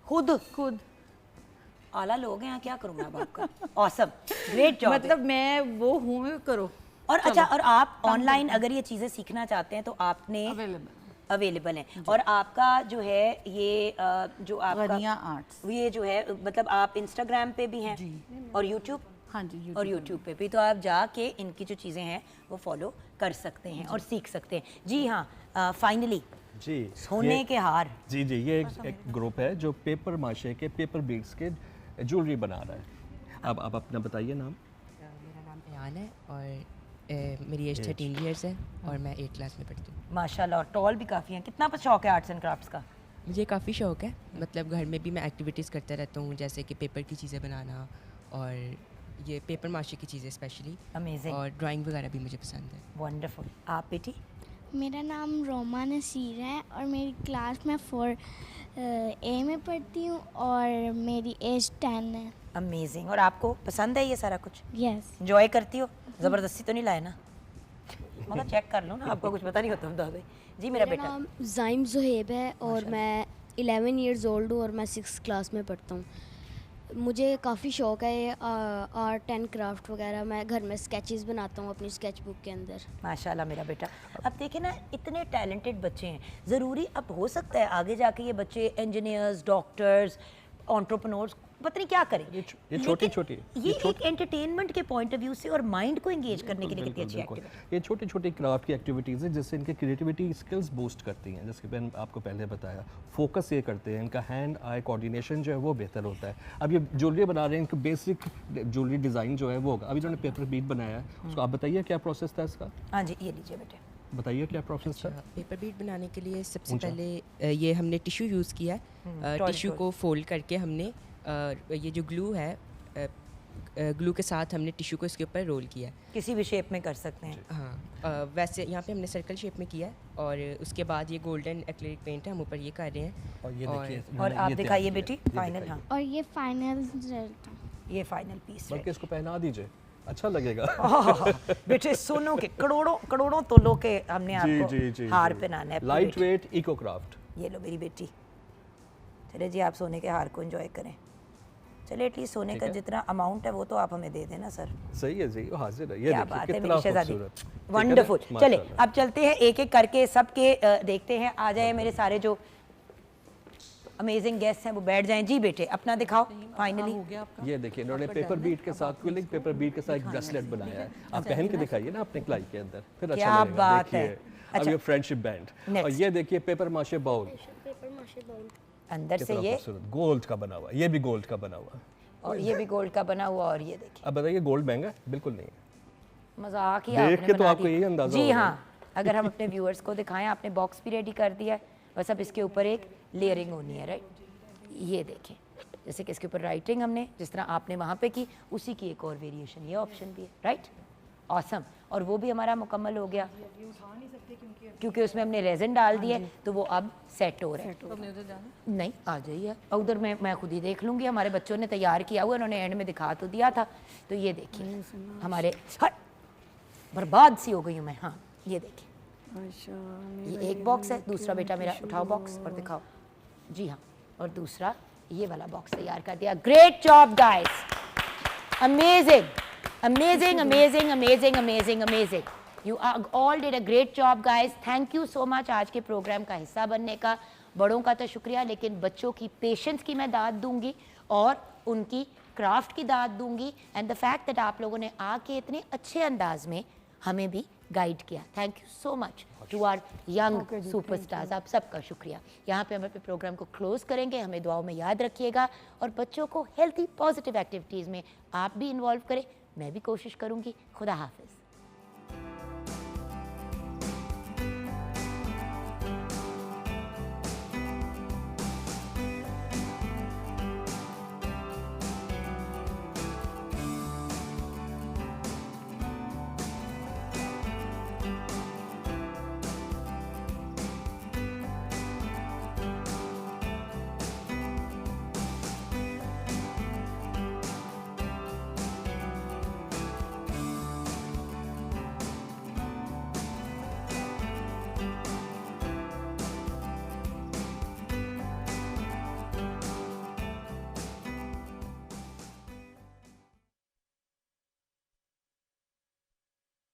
खुद खुद आला लोग हैं, क्या करूँ मैं अब आपका। Awesome, great job. मतलब मैं वो हूँ, मैं करो। और अच्छा, और आप ऑनलाइन अगर ये चीज़ें सीखना चाहते हैं तो आपने अवेलेबल हैं। और आपका जो है ये जो आपका गनिया आर्ट्स, ये जो है मतलब आप इंस्टाग्राम पे भी हैं और यूट्यूब। हाँ जी, और यूट्यूब पे भी, तो आप जाके इनकी जो चीज़ें हैं वो फॉलो कर सकते हैं और सीख सकते हैं। जी हाँ, फाइनली जी सोने के हार। जी जी ये एक ग्रुप है जो पेपर माशे के पेपर बीड्स के ज्वेलरी बना रहा है। अब आप अपना बताइए नाम। मेरा नाम अयान है और मेरी एज 13 ईयर्स है और मैं 8th क्लास में पढ़ती हूँ। माशाल्लाह, और टॉल भी काफ़ी हैं। कितना शौक है आर्ट्स एंड क्राफ्ट्स का? मुझे काफ़ी शौक है, मतलब घर में भी मैं एक्टिविटीज़ करता रहता हूँ, जैसे कि पेपर की चीज़ें बनाना और ये पेपर माशे की चीज़ें स्पेशली। अमेजिंग। और ड्राइंग वगैरह भी मुझे पसंद है। वंडरफुल। आप बेटी? मेरा नाम रोमा नसीर है और मेरी क्लास में 4A में पढ़ती हूँ और मेरी एज 10 है। अमेजिंग। और आपको पसंद है ये सारा कुछ? यस। एंजॉय करती हो? ज़बरदस्ती तो नहीं लाए ना? मगर चेक कर लो ना, आपको कुछ पता नहीं होता। बता दे जी। मेरा बेटा नाम ज़ाइम ज़ुहैब है और मैं 11 इयर्स ओल्ड हूँ और मैं 6th क्लास में पढ़ता हूँ। मुझे काफ़ी शौक है ये आर्ट एंड क्राफ्ट वगैरह। मैं घर में स्केचेस बनाता हूँ अपनी स्केच बुक के अंदर। माशाल्लाह मेरा बेटा। अब देखिए ना, इतने टैलेंटेड बच्चे हैं। ज़रूरी अब हो सकता है आगे जाके ये बच्चे इंजीनियर्स, डॉक्टर्स, एंटरप्रेन्योर्स, पता नहीं क्या करें। ये छोटी-छोटी ये एक एंटरटेनमेंट के पॉइंट ऑफ व्यू से और माइंड को एंगेज करने के लिए कितनी अच्छी बिल्कुल। एक्टिविटी। ये छोटी-छोटी क्राफ्ट की एक्टिविटीज़ है जिससे इनके क्रिएटिविटी स्किल्स बूस्ट करती हैं। जैसे मैंने आपको पहले बताया, फोकस ये करते हैं, इनका हैंड आई कोऑर्डिनेशन जो है वो बेहतर होता है। अब ये ज्वेलरी बना रहे हैं, इनको बेसिक ज्वेलरी डिज़ाइन जो है वो होगा। अभी उन्होंने पेपर बीट बनाया है, उसको आप बताइए क्या प्रोसेस था इसका? हाँ जी, ये लीजिए बेटे, बताइए क्या प्रोसेस था। पेपर बीट बनाने के लिए सबसे पहले ये हमने टिश्यू यूज़ किया है। टिश्यू को फोल्ड करके हमने ये जो ग्लू है ग्लू के साथ हमने टिश्यू को इसके ऊपर रोल किया है। किसी भी शेप में कर सकते हैं। हाँ, वैसे यहाँ पे हमने सर्कल शेप में किया है और उसके बाद ये गोल्डन एक्रिलिक पेंट है, हम ऊपर ये कर रहे हैं। और ये देखिए, और आप दिखाइए बेटी फाइनल। हाँ, और ये फाइनल रिजल्ट, ये फाइनल पीस बल्कि इसको पहना दीजिए, अच्छा लगेगा। बेटे सोनों के करोड़ों तोलों के हमने आपको हार पहनाना है। Light weight eco craft. ये लो मेरी बेटी, चले जी आप सोने के हार को एंजॉय करें। चलिए एटलीस्ट सोने का जितना अमाउंट है वो तो आप हमें दे देना सर। सही है जी, वो हाजिर है। ये क्या देखिए बात है कितना मेरी शहजादी, खूबसूरत। वंडरफुल। चले अब चलते हैं एक एक करके सबके देखते हैं। आ जाए मेरे सारे जो अमेजिंग गेस्ट हैं वो बैठ जाएं। जी बेटे अपना दिखाओ फाइनली। ये देखिए इन्होंने पेपर बीट के साथ, क्विलिंग पेपर बीट के साथ एक ब्रेसलेट बनाया है। आप पहन के दिखाइए ना अपने क्लाई के अंदर, फिर अच्छा लगेगा। क्या बात है। अब ये फ्रेंडशिप बैंड, और ये देखिए पेपर माशे बाउल, अंदर से ये गोल्ड का बना हुआ, ये भी गोल्ड का बना हुआ, और ये भी गोल्ड का बना हुआ। और ये देखिए, अब बताइए गोल्ड महंगा है? बिल्कुल नहीं है, मजाक ही देख के तो आपको यही अंदाजा जी। होगा। हाँ, अगर हम अपने व्यूअर्स को दिखाएं, आपने बॉक्स भी रेडी कर दिया है, बस अब इसके ऊपर एक लेयरिंग होनी है। राइट, ये देखें जैसे कि इसके ऊपर राइटिंग हमने जिस तरह आपने वहाँ पे की, उसी की एक और वेरिएशन ये ऑप्शन भी है। Right, awesome. और वो भी हमारा मुकम्मल हो गया क्योंकि उसमें हमने रेजिन डाल दिया है, तो वो अब सेट हो रहा है। नहीं आ जाइए उधर, मैं खुद ही देख लूँगी। हमारे बच्चों ने तैयार किया हुआ, उन्होंने एंड में दिखा तो दिया था। तो ये देखिए हमारे बर्बाद सी हो गई हूँ मैं। हाँ ये देखिए, ये एक बॉक्स है, दूसरा बेटा मेरा उठाओ बॉक्स और दिखाओ। जी हाँ, और दूसरा ये वाला बॉक्स तैयार कर दिया। Great job guys, amazing amazing amazing amazing amazing amazing. You all did a great job guys. Thank you so much आज के प्रोग्राम का हिस्सा बनने का। बड़ों का तो शुक्रिया, लेकिन बच्चों की पेशेंस की मैं दाद दूंगी और उनकी क्राफ्ट की दाद दूंगी। एंड द फैक्ट दैट आप लोगों ने आके इतने अच्छे अंदाज में हमें भी गाइड किया, thank you so much to our young superstars. आप सबका शुक्रिया। यहाँ पे हम अपने प्रोग्राम को क्लोज करेंगे। हमें दुआओं में याद रखिएगा और बच्चों को हेल्थी पॉजिटिव एक्टिविटीज़ में आप भी इन्वॉल्व करें। मैं भी कोशिश करूँगी। खुदा हाफिज़।